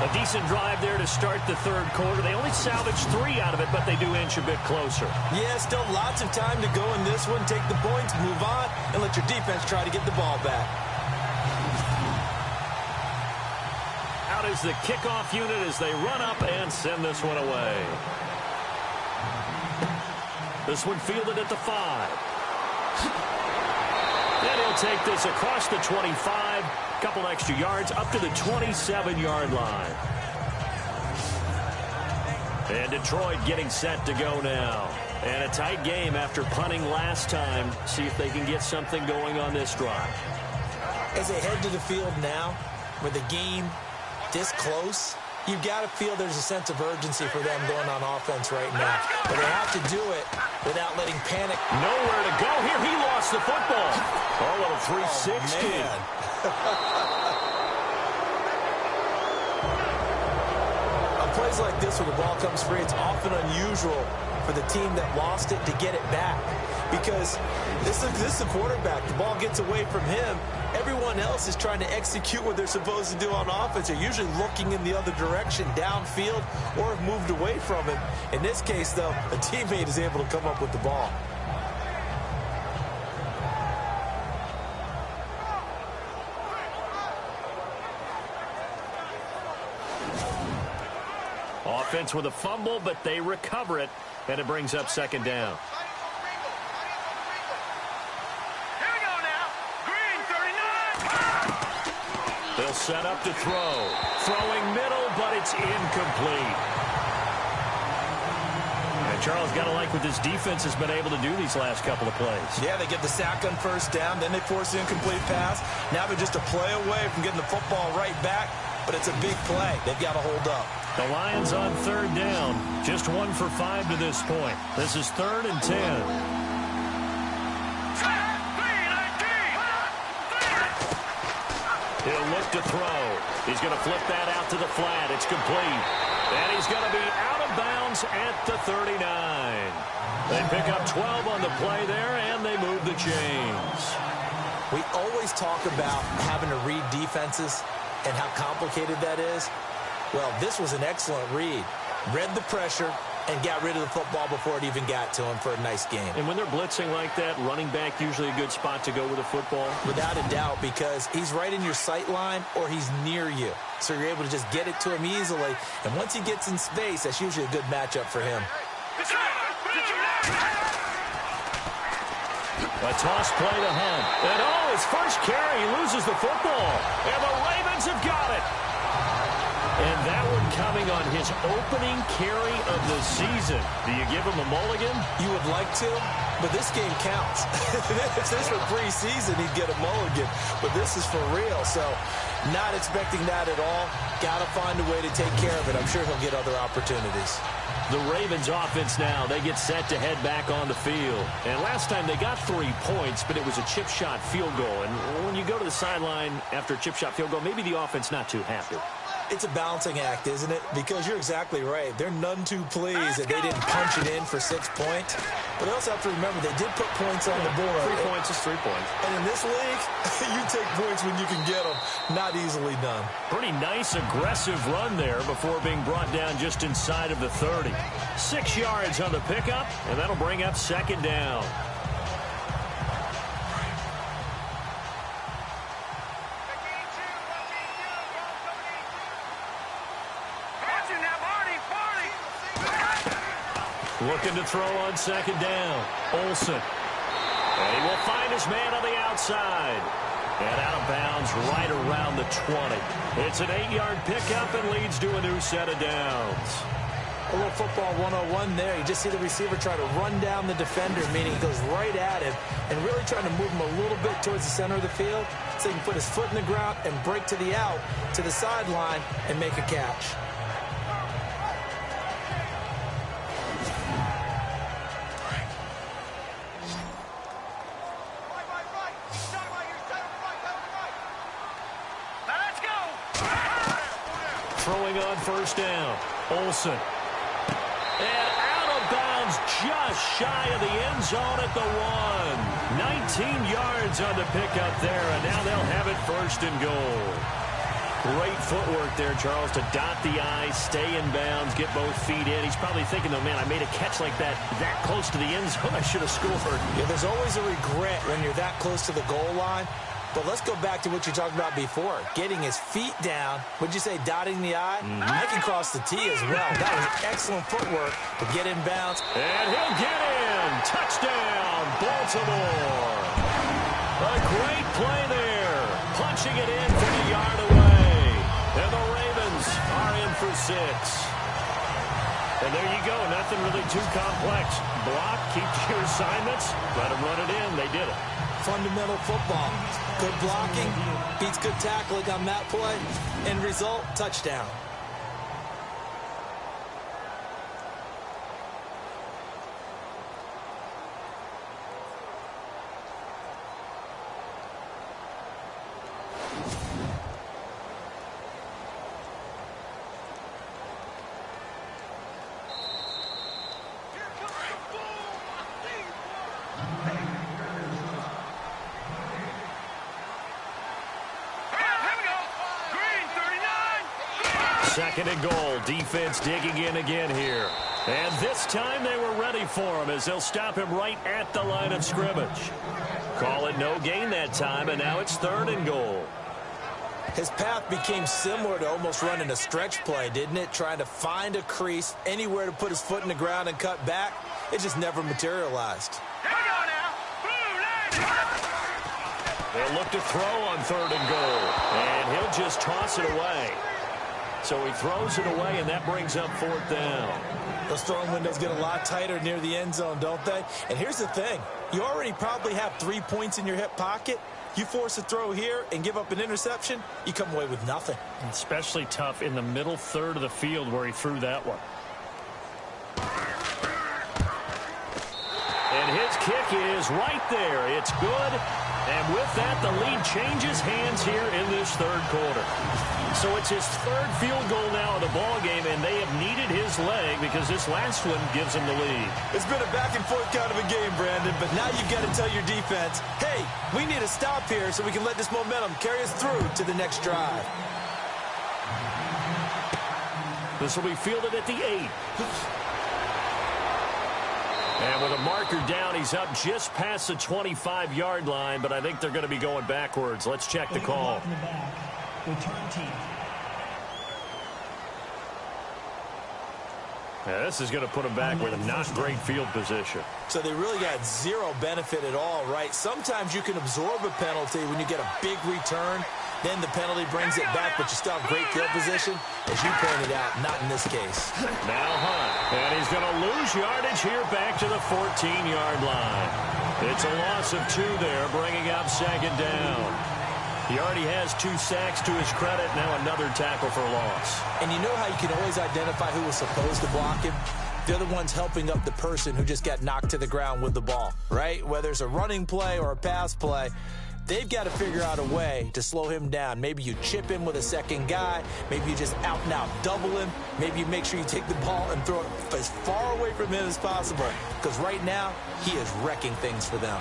A decent drive there to start the third quarter. They only salvaged 3 out of it, but they do inch a bit closer. Yeah, still lots of time to go in this one. Take the points, move on, and let your defense try to get the ball back. Out is the kickoff unit as they run up and send this one away. This one fielded at the 5. And he'll take this across the 25, couple extra yards, up to the 27-yard line. And Detroit getting set to go now. And a tight game after punting last time. See if they can get something going on this drive. As they head to the field now, with the game this close, you've got to feel there's a sense of urgency for them going on offense right now. But they have to do it without letting panic. Nowhere to go here. He lost the football. Oh, little 360. On plays like this where the ball comes free, it's often unusual for the team that lost it to get it back. Because this is the quarterback. The ball gets away from him. Everyone else is trying to execute what they're supposed to do on offense. They're usually looking in the other direction, downfield, or have moved away from him. In this case, though, a teammate is able to come up with the ball. Offense with a fumble, but they recover it, and it brings up second down. Here we go now. Green 39. They'll set up to throw. Throwing middle, but it's incomplete. And Charles, got to like what this defense has been able to do these last couple of plays. Yeah, they get the sack on first down, then they force the incomplete pass. Now they're just a play away from getting the football right back, but it's a big play. They've got to hold up. The Lions on third down. Just 1 for 5 to this point. This is 3rd and 10. He'll look to throw. He's going to flip that out to the flat. It's complete. And he's going to be out of bounds at the 39. They pick up 12 on the play there, and they move the chains. We always talk about having to read defenses and how complicated that is. Well, this was an excellent read. Read the pressure and got rid of the football before it even got to him for a nice game. And when they're blitzing like that, running back usually a good spot to go with a football? Without a doubt, because he's right in your sight line or he's near you. So you're able to just get it to him easily. And once he gets in space, that's usually a good matchup for him. A toss play to Hunt. And his first carry, he loses the football. And the Ravens have got it. And that one coming on his opening carry of the season. Do you give him a mulligan? You would like to, but this game counts. If this were preseason, he'd get a mulligan. But this is for real, so not expecting that at all. Got to find a way to take care of it. I'm sure he'll get other opportunities. The Ravens offense now, they get set to head back on the field. And last time they got 3 points, but it was a chip shot field goal. And when you go to the sideline after a chip shot field goal, maybe the offense not too happy. It's a balancing act, isn't it? Because you're exactly right. They're none too pleased that they didn't punch it in for 6 points. But they also have to remember they did put points on the board. 3 points is 3 points. And in this league, you take points when you can get them. Not easily done. Pretty nice, aggressive run there before being brought down just inside of the 30. 6 yards on the pickup, and that'll bring up second down. Looking to throw on second down. Olsen. And he will find his man on the outside. And out of bounds right around the 20. It's an 8-yard pickup and leads to a new set of downs. A little football 101 there. You just see the receiver try to run down the defender, meaning he goes right at him and really trying to move him a little bit towards the center of the field so he can put his foot in the ground and break to the out, to the sideline, and make a catch. Throwing on first down. Olsen. And out of bounds just shy of the end zone at the 1. 19 yards on the pickup there, and now they'll have it 1st and goal. Great footwork there, Charles, to dot the I, stay in bounds, get both feet in. He's probably thinking, though, man, I made a catch like that close to the end zone. I should have scored. Yeah, there's always a regret when you're that close to the goal line. But let's go back to what you talked about before. Getting his feet down. Would you say dotting the I? I can cross the T as well. That was excellent footwork to get in bounds. And he'll get in. Touchdown, Baltimore. A great play there. Punching it in from a yard away. And the Ravens are in for 6. And there you go. Nothing really too complex. Block, keep your assignments, let them run it in. They did it. Fundamental football. Good blocking, beats good tackling on that play. End result, touchdown. Second and goal. Defense digging in again here. And this time they were ready for him as they'll stop him right at the line of scrimmage. Call it no gain that time, and now it's 3rd and goal. His path became similar to almost running a stretch play, didn't it? Trying to find a crease, anywhere to put his foot in the ground and cut back. It just never materialized. They'll look to throw on 3rd and goal. And he'll just toss it away. So he throws it away, and that brings up 4th down. Those throwing windows get a lot tighter near the end zone, don't they? And here's the thing. You already probably have 3 points in your hip pocket. You force a throw here and give up an interception, you come away with nothing. Especially tough in the middle third of the field where he threw that one. And his kick is right there. It's good. And with that, the lead changes hands here in this 3rd quarter. So it's his 3rd field goal now of the ball game, and they have needed his leg because this last one gives him the lead. It's been a back-and-forth kind of a game, Brandon, but now you've got to tell your defense, hey, we need to stop here so we can let this momentum carry us through to the next drive. This will be fielded at the 8. And with a marker down, he's up just past the 25-yard line, but I think they're going to be going backwards. Let's check the call. Return team. Yeah, this is going to put him back with a not great field position. So they really got zero benefit at all, right? Sometimes you can absorb a penalty when you get a big return. Then the penalty brings it back, but you still have great field position. As you pointed out, not in this case. Now Hunt. And he's going to lose yardage here back to the 14-yard line. It's a loss of 2 there, bringing up 2nd down. He already has 2 sacks to his credit. Now another tackle for loss. And you know how you can always identify who was supposed to block him? They're the ones helping up the person who just got knocked to the ground with the ball, right? Whether it's a running play or a pass play, they've got to figure out a way to slow him down. Maybe you chip him with a second guy. Maybe you just out and out double him. Maybe you make sure you take the ball and throw it as far away from him as possible. Because right now, he is wrecking things for them.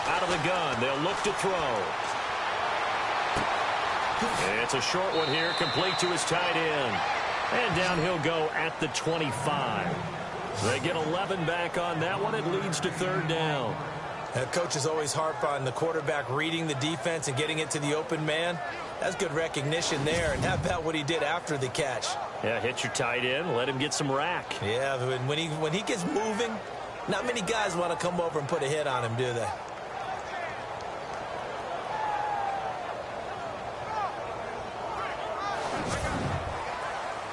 Out of the gun, they'll look to throw. It's a short one here, complete to his tight end. And down he'll go at the 25. They get 11 back on that one. It leads to 3rd down. Coaches always harp on the quarterback reading the defense and getting it to the open man. That's good recognition there. And how about what he did after the catch? Yeah, hit your tight end, let him get some rack. Yeah, when he gets moving, not many guys want to come over and put a hit on him, do they?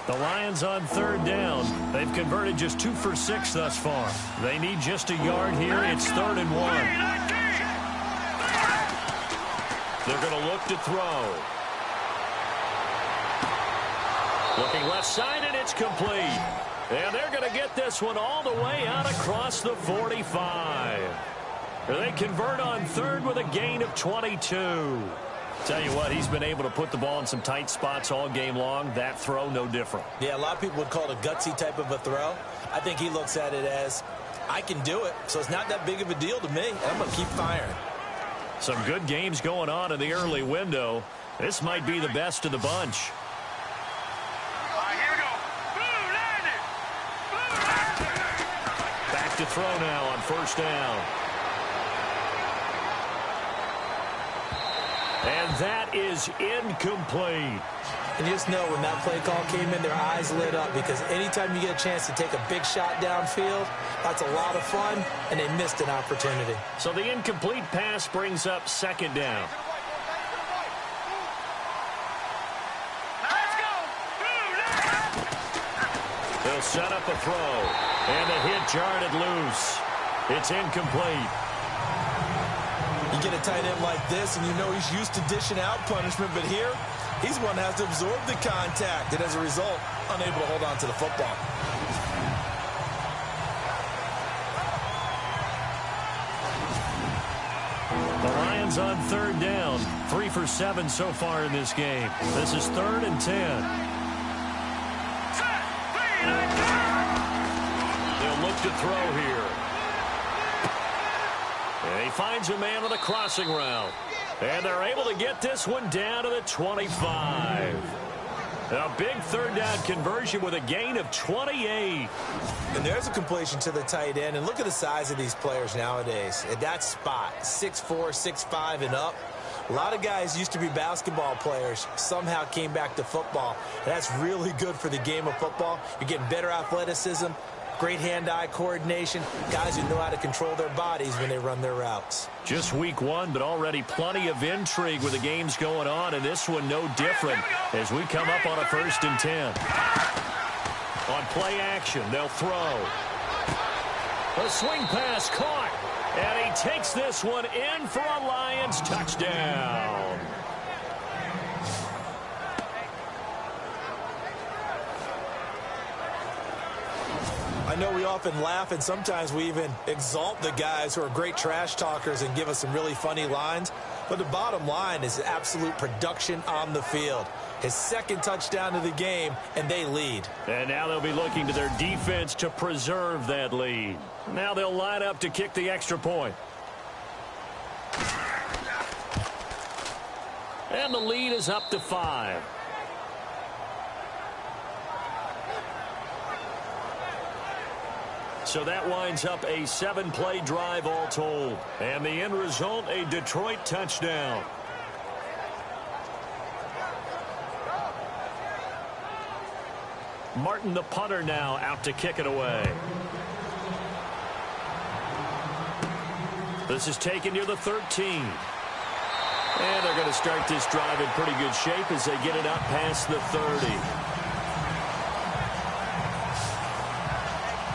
The Lions on 3rd down. They've converted just 2 for 6 thus far. They need just a yard here. It's 3rd and 1. They're going to look to throw. Looking left side, and it's complete. And they're going to get this one all the way out across the 45. They convert on 3rd with a gain of 22. Tell you what, he's been able to put the ball in some tight spots all game long. That throw, no different. Yeah, a lot of people would call it a gutsy type of a throw. I think he looks at it as, I can do it, so it's not that big of a deal to me. I'm going to keep firing. Some good games going on in the early window. This might be the best of the bunch. All right, here we go. Blue landed. Blue landed. Back to throw now on first down. And that is incomplete. And you just know when that play call came in, their eyes lit up, because anytime you get a chance to take a big shot downfield, that's a lot of fun, and they missed an opportunity. So the incomplete pass brings up second down. Let's go. Blue landed. They'll set up a throw, and the hit jarred it loose. It's incomplete. You get a tight end like this, and you know he's used to dishing out punishment, but here, he's one that has to absorb the contact, and as a result, unable to hold on to the football. The Lions on third down. 3 for 7 so far in this game. This is 3rd and 10. They'll look to throw here. And he finds a man on the crossing route. And they're able to get this one down to the 25. A big third down conversion with a gain of 28. And there's a completion to the tight end. And look at the size of these players nowadays. At that spot, 6'4", 6'5", and up. A lot of guys used to be basketball players, somehow came back to football. And that's really good for the game of football. You're getting better athleticism, great hand-eye coordination, guys who know how to control their bodies when they run their routes. Just week 1, but already plenty of intrigue with the games going on, and this one no different as we come up on a 1st and 10. On play action, they'll throw. A swing pass caught, and he takes this one in for a Lions touchdown. I know we often laugh, and sometimes we even exalt the guys who are great trash talkers and give us some really funny lines. But the bottom line is absolute production on the field. His 2nd touchdown of the game, and they lead. And now they'll be looking to their defense to preserve that lead. Now they'll line up to kick the extra point. And the lead is up to 5. So that winds up a 7-play drive all told. And the end result, a Detroit touchdown. Martin, the punter, now out to kick it away. This is taken near the 13. And they're going to start this drive in pretty good shape as they get it up past the 30.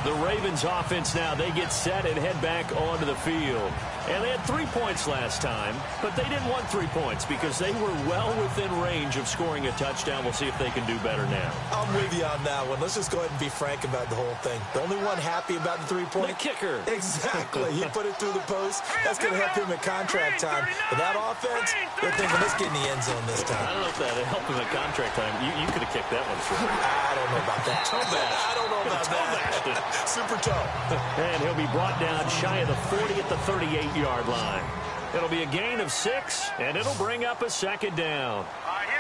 The Ravens offense now, they get set and head back onto the field. And they had 3 points last time, but they didn't want 3 points because they were well within range of scoring a touchdown. We'll see if they can do better now. I'm with you on that one. Let's just go ahead and be frank about the whole thing. The only one happy about the 3-point? The kicker. Exactly. He put it through the post. That's going to help him at contract time. But that offense, they're thinking, let's get in the end zone this time. I don't know if that helped him at contract time. You could have kicked that one through. I don't know about that. Toe bash. I don't know about that. Super toe. And he'll be brought down shy of the 40 at the 38-yard line. It'll be a gain of 6, and it'll bring up a 2nd down.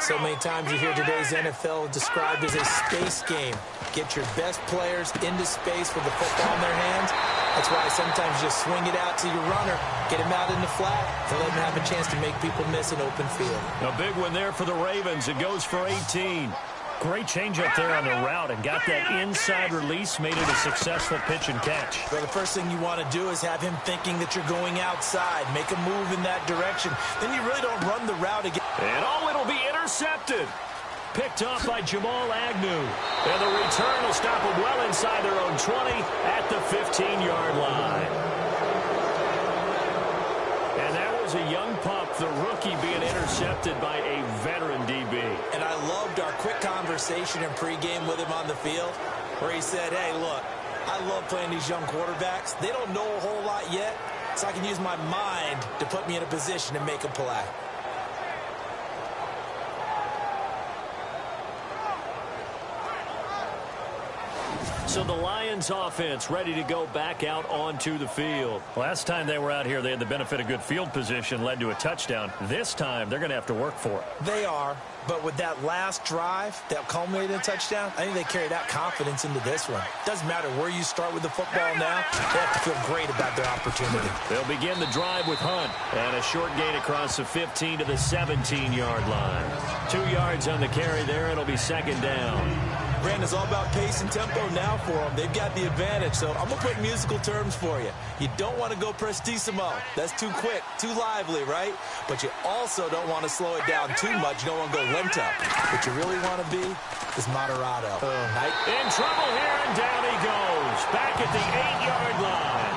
So many times you hear today's NFL described as a space game. Get your best players into space with the football in their hands. That's why sometimes you just swing it out to your runner, get him out in the flat, to let him have a chance to make people miss an open field. A big one there for the Ravens. It goes for 18. Great change up there on the route and got that inside release, made it a successful pitch and catch. Well, the first thing you want to do is have him thinking that you're going outside, make a move in that direction. Then you really don't run the route again. And it'll be intercepted. Picked off by Jamal Agnew. And the return will stop them well inside their own 20 at the 15-yard line. And that was a young pup, the rookie, being intercepted by a veteran DB. And I loved our quick conversation in pregame with him on the field where he said, hey, look, I love playing these young quarterbacks. They don't know a whole lot yet, so I can use my mind to put me in a position to make a play. So the Lions offense ready to go back out onto the field. Last time they were out here, they had the benefit of good field position, led to a touchdown. This time, they're going to have to work for it. They are, but with that last drive that culminated in a touchdown, I think they carry that confidence into this one. Doesn't matter where you start with the football now, they have to feel great about their opportunity. They'll begin the drive with Hunt, and a short gain across the 15 to the 17-yard line. 2 yards on the carry there, it'll be second down. Brandon, it's all about pace and tempo now for them. They've got the advantage, so I'm going to put musical terms for you. You don't want to go prestissimo. That's too quick, too lively, right? But you also don't want to slow it down too much. You don't want to go lento. What you really want to be is moderato. In trouble here, and down he goes. Back at the 8-yard line.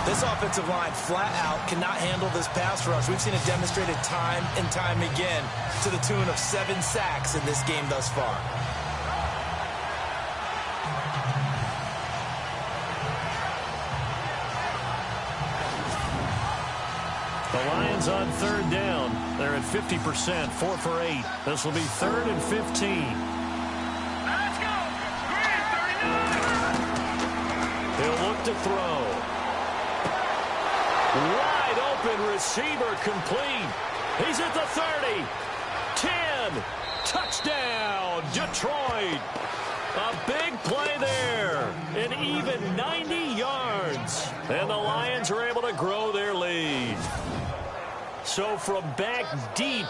This offensive line flat out cannot handle this pass rush. We've seen it demonstrated time and time again to the tune of 7 sacks in this game thus far. The Lions on third down. They're at 50%, 4 for 8. This will be 3rd and 15. Let's go. Green 39. He'll look to throw. Wide open receiver complete. He's at the 30. 10. Touchdown, Detroit. A big play there. An even 90 yards. And the Lions are able to grow their lead. So from back deep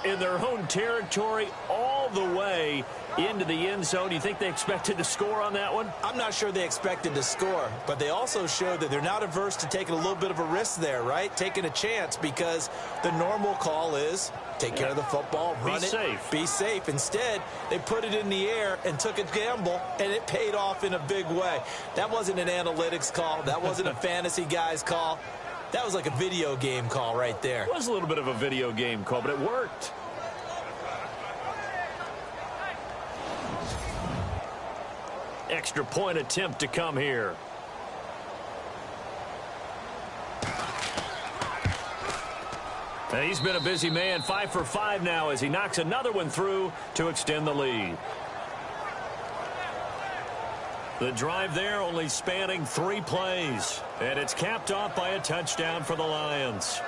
in their own territory, all the way into the end zone, you think they expected to score on that one? I'm not sure they expected to score, but they also showed that they're not averse to taking a little bit of a risk there, right? Taking a chance, because the normal call is take care of the football, run it, be safe. Instead, they put it in the air and took a gamble, and it paid off in a big way. That wasn't an analytics call. That wasn't a fantasy guy's call. That was like a video game call right there. It was a little bit of a video game call, but it worked. Extra point attempt to come here. And he's been a busy man, 5 for 5 now as he knocks another one through to extend the lead. The drive there only spanning 3 plays. And it's capped off by a touchdown for the Lions.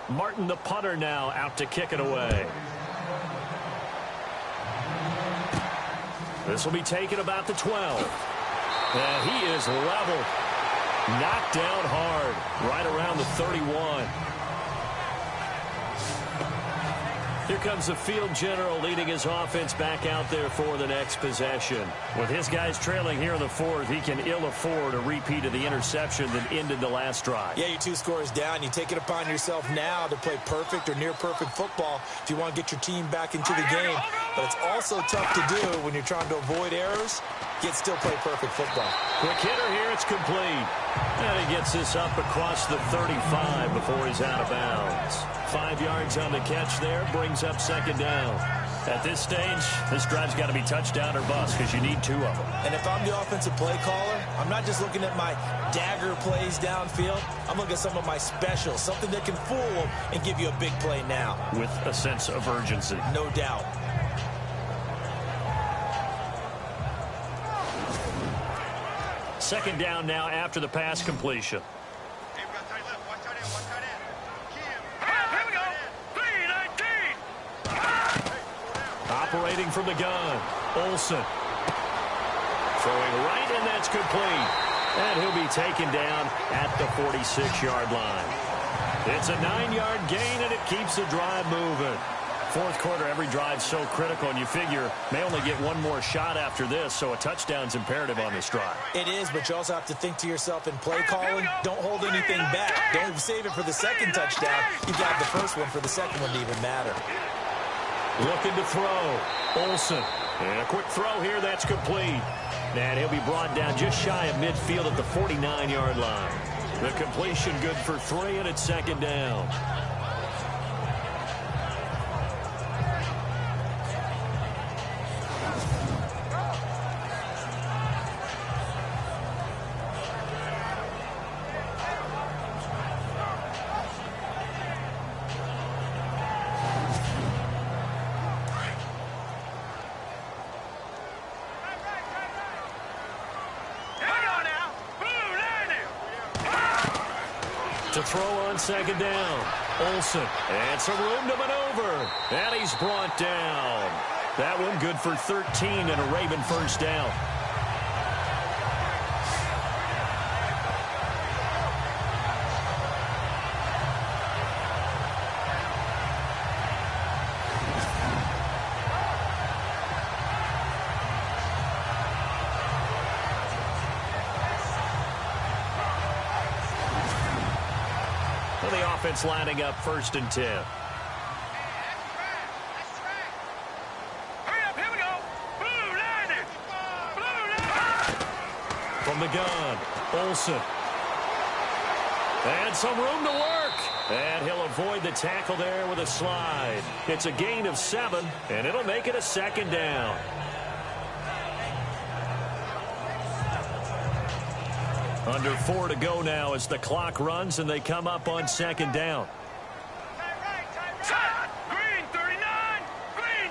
Martin, the punter, now out to kick it away. This will be taken about the 12. And he is level. Knocked down hard, right around the 31. Here comes the field general leading his offense back out there for the next possession. With his guys trailing here in the 4th, he can ill afford a repeat of the interception that ended the last drive. Yeah, you're 2 scores down. You take it upon yourself now to play perfect or near perfect football if you want to get your team back into the game. But it's also tough to do when you're trying to avoid errors, yet still play perfect football. Quick hitter here, it's complete. And he gets this up across the 35 before he's out of bounds. 5 yards on the catch there, brings up second down. At this stage, this drive's got to be touchdown or bust because you need 2 of them. And if I'm the offensive play caller, I'm not just looking at my dagger plays downfield. I'm looking at some of my specials, something that can fool them and give you a big play now. With a sense of urgency. No doubt. Second down now after the pass completion. Hey, we got tight left. Watch tight end. Watch tight end. Here we go. 3-19. Operating from the gun. Olsen. Throwing right, and that's complete. And he'll be taken down at the 46-yard line. It's a 9-yard gain, and it keeps the drive moving. 4th quarter, every drive so critical, and you figure may only get 1 more shot after this, so a touchdown's imperative on this drive. It is, but you also have to think to yourself in play calling, don't hold anything back. Don't save it for the second touchdown. You got the first one for the second one to even matter. Looking to throw. Olsen. And a quick throw here, that's complete. And he'll be brought down just shy of midfield at the 49-yard line. The completion good for 3, and it's second down. To throw on second down. Olsen. And some room to maneuver. And he's brought down. That one good for 13 and a Raven first down. The offense lining up 1st and 10. Hurry up, here we go. Blue line it. Blue line. From the gun, Olsen. And some room to work. And he'll avoid the tackle there with a slide. It's a gain of 7, and it'll make it a 2nd down. Under 4 to go now as the clock runs and they come up on 2nd down. Set. Green 39. Green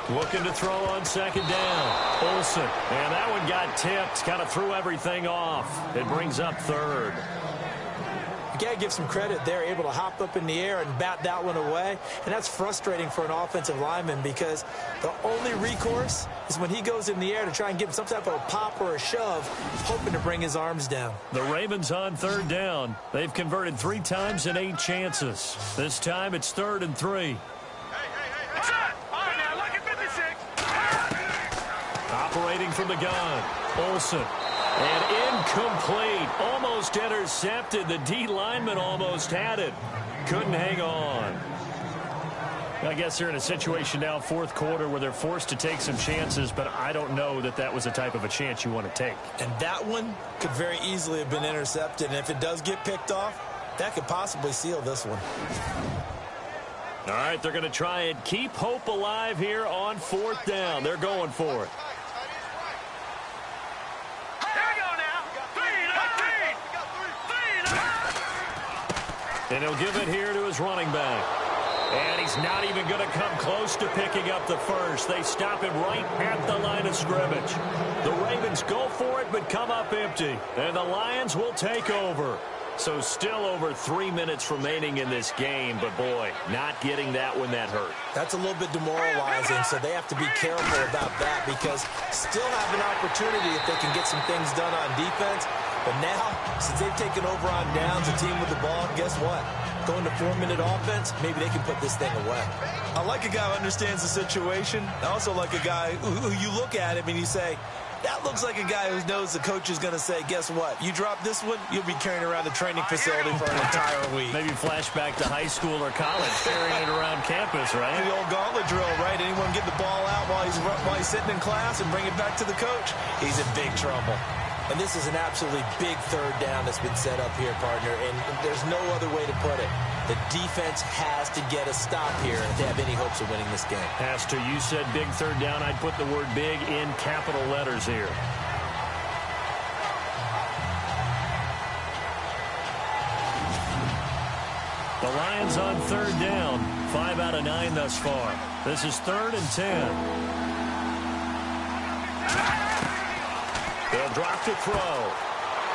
39. Looking to throw on 2nd down. Olsen. And that one got tipped. Kind of threw everything off. It brings up 3rd. You got to give some credit. They're able to hop up in the air and bat that one away. And that's frustrating for an offensive lineman because the only recourse is when he goes in the air to try and give some type of a pop or a shove, hoping to bring his arms down. The Ravens on 3rd down. They've converted 3 times in 8 chances. This time it's 3rd and 3. Set. All right, now look at 56. Operating from the gun. Olsen. And incomplete. Almost intercepted. The D lineman almost had it. Couldn't hang on. I guess they're in a situation now, 4th quarter, where they're forced to take some chances, but I don't know that that was the type of a chance you want to take. And that one could very easily have been intercepted. And if it does get picked off, that could possibly seal this one. All right, they're going to try and keep hope alive here on 4th down. They're going for it. And he'll give it here to his running back. And he's not even going to come close to picking up the first. They stop him right at the line of scrimmage. The Ravens go for it but come up empty. And the Lions will take over. So still over 3 minutes remaining in this game. But, boy, not getting that one that hurt. That's a little bit demoralizing, so they have to be careful about that because still have an opportunity if they can get some things done on defense. But now, since they've taken over on downs, a team with the ball, guess what? Going to 4-minute offense, maybe they can put this thing away. I like a guy who understands the situation. I also like a guy who you look at him and you say, that looks like a guy who knows the coach is going to say, guess what? You drop this one, you'll be carrying around the training facility for an entire week. Maybe flashback to high school or college, carrying it around campus, right? The old gauntlet drill, right? Anyone get the ball out while he's sitting in class and bring it back to the coach? He's in big trouble. And this is an absolutely big 3rd down that's been set up here, partner, and there's no other way to put it. The defense has to get a stop here if they have any hopes of winning this game. Pastor, you said big 3rd down. I'd put the word big in capital letters here. The Lions on 3rd down. 5 out of 9 thus far. This is 3rd and 10. They'll drop to throw.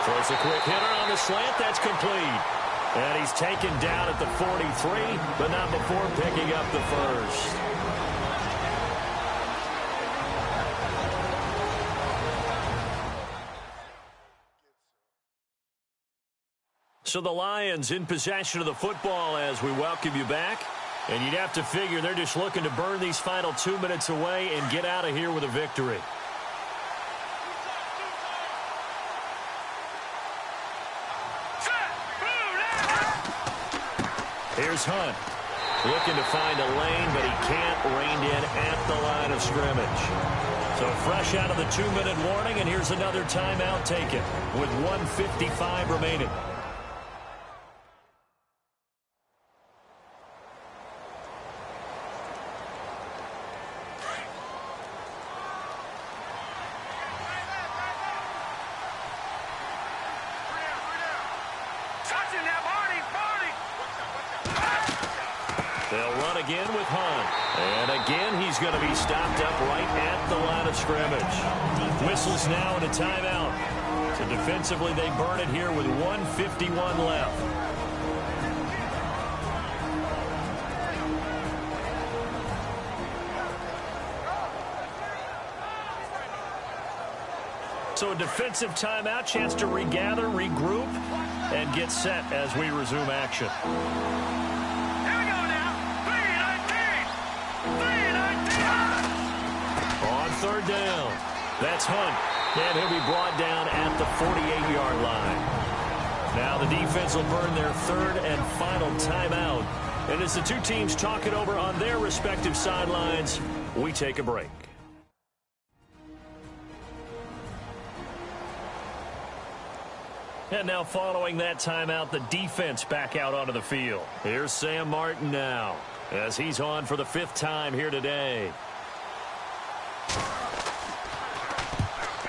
Throws a quick hitter on the slant. That's complete. And he's taken down at the 43, but not before picking up the first. So the Lions in possession of the football as we welcome you back. And you'd have to figure they're just looking to burn these final 2 minutes away and get out of here with a victory. Here's Hunt. Looking to find a lane, but he can't. Reined in at the line of scrimmage. So fresh out of the 2-minute warning, and here's another timeout taken with 1:55 remaining. They'll run again with Hunt. And again, he's going to be stopped up right at the line of scrimmage. Whistles now and a timeout. So defensively, they burn it here with 1:51 left. So a defensive timeout, chance to regather, regroup, and get set as we resume action. Here we go now. 3-19. On third down, that's Hunt. And he'll be brought down at the 48-yard line. Now the defense will burn their third and final timeout. And as the two teams talk it over on their respective sidelines, we take a break. And now following that timeout, the defense back out onto the field. Here's Sam Martin now as he's on for the 5th time here today.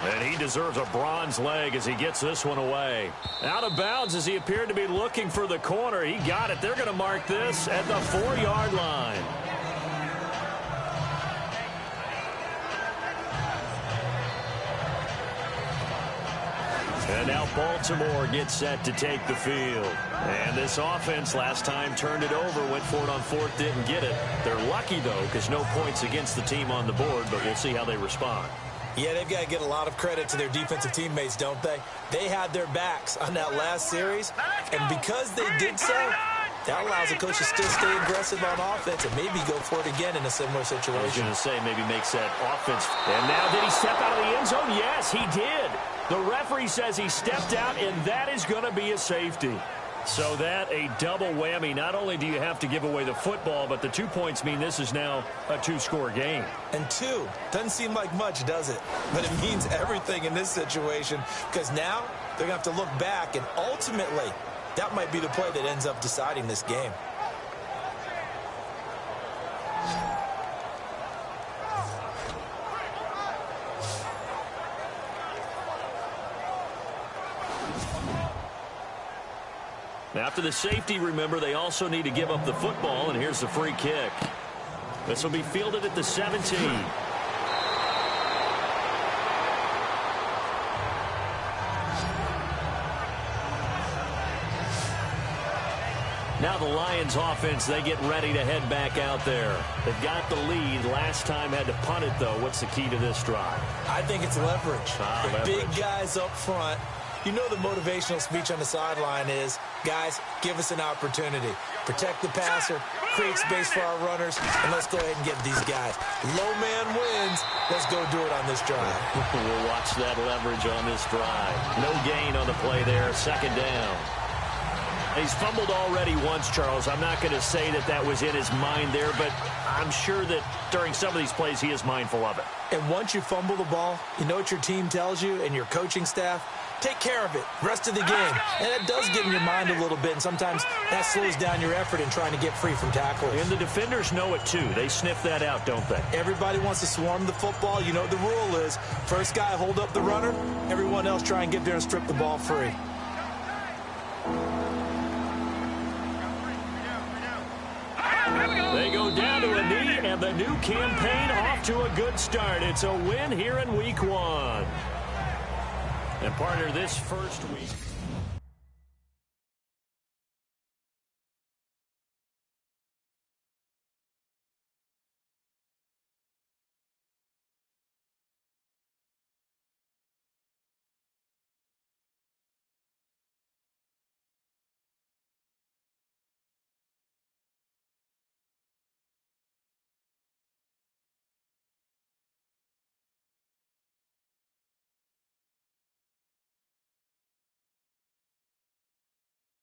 And he deserves a bronze leg as he gets this one away. Out of bounds as he appeared to be looking for the corner. He got it. They're going to mark this at the 4-yard line. And now Baltimore gets set to take the field. And this offense last time turned it over, went for it on 4th, didn't get it. They're lucky, though, because no points against the team on the board, but we'll see how they respond. Yeah, they've got to get a lot of credit to their defensive teammates, don't they? They had their backs on that last series, and because they did so, that allows the coach to still stay aggressive on offense and maybe go for it again in a similar situation. I was going to say maybe makes that offense. And now did he step out of the end zone? Yes, he did. The referee says he stepped out, and that is going to be a safety. So that a double whammy. Not only do you have to give away the football, but the 2 points mean this is now a 2-score game. And 2 doesn't seem like much, does it? But it means everything in this situation because now they're going to have to look back, and ultimately that might be the play that ends up deciding this game. After the safety, remember, they also need to give up the football, and here's the free kick. This will be fielded at the 17. Now the Lions offense, they get ready to head back out there. They've got the lead. Last time had to punt it, though. What's the key to this drive? I think it's leverage. Leverage. Big guys up front. You know the motivational speech on the sideline is, guys, give us an opportunity. Protect the passer, create space for our runners, and let's go ahead and get these guys. Low man wins. Let's go do it on this drive. We'll watch that leverage on this drive. No gain on the play there. 2nd down. He's fumbled already once, Charles. I'm not going to say that that was in his mind there, but I'm sure that during some of these plays he is mindful of it. And once you fumble the ball, you know what your team tells you and your coaching staff? Take care of it, rest of the game. And it does get in your mind a little bit, and sometimes that slows down your effort in trying to get free from tackles. And the defenders know it, too. They sniff that out, don't they? Everybody wants to swarm the football. You know what the rule is. First guy hold up the runner. Everyone else try and get there and strip the ball free. They go down to a knee, and the new campaign off to a good start. It's a win here in Week 1. And partner, this first week.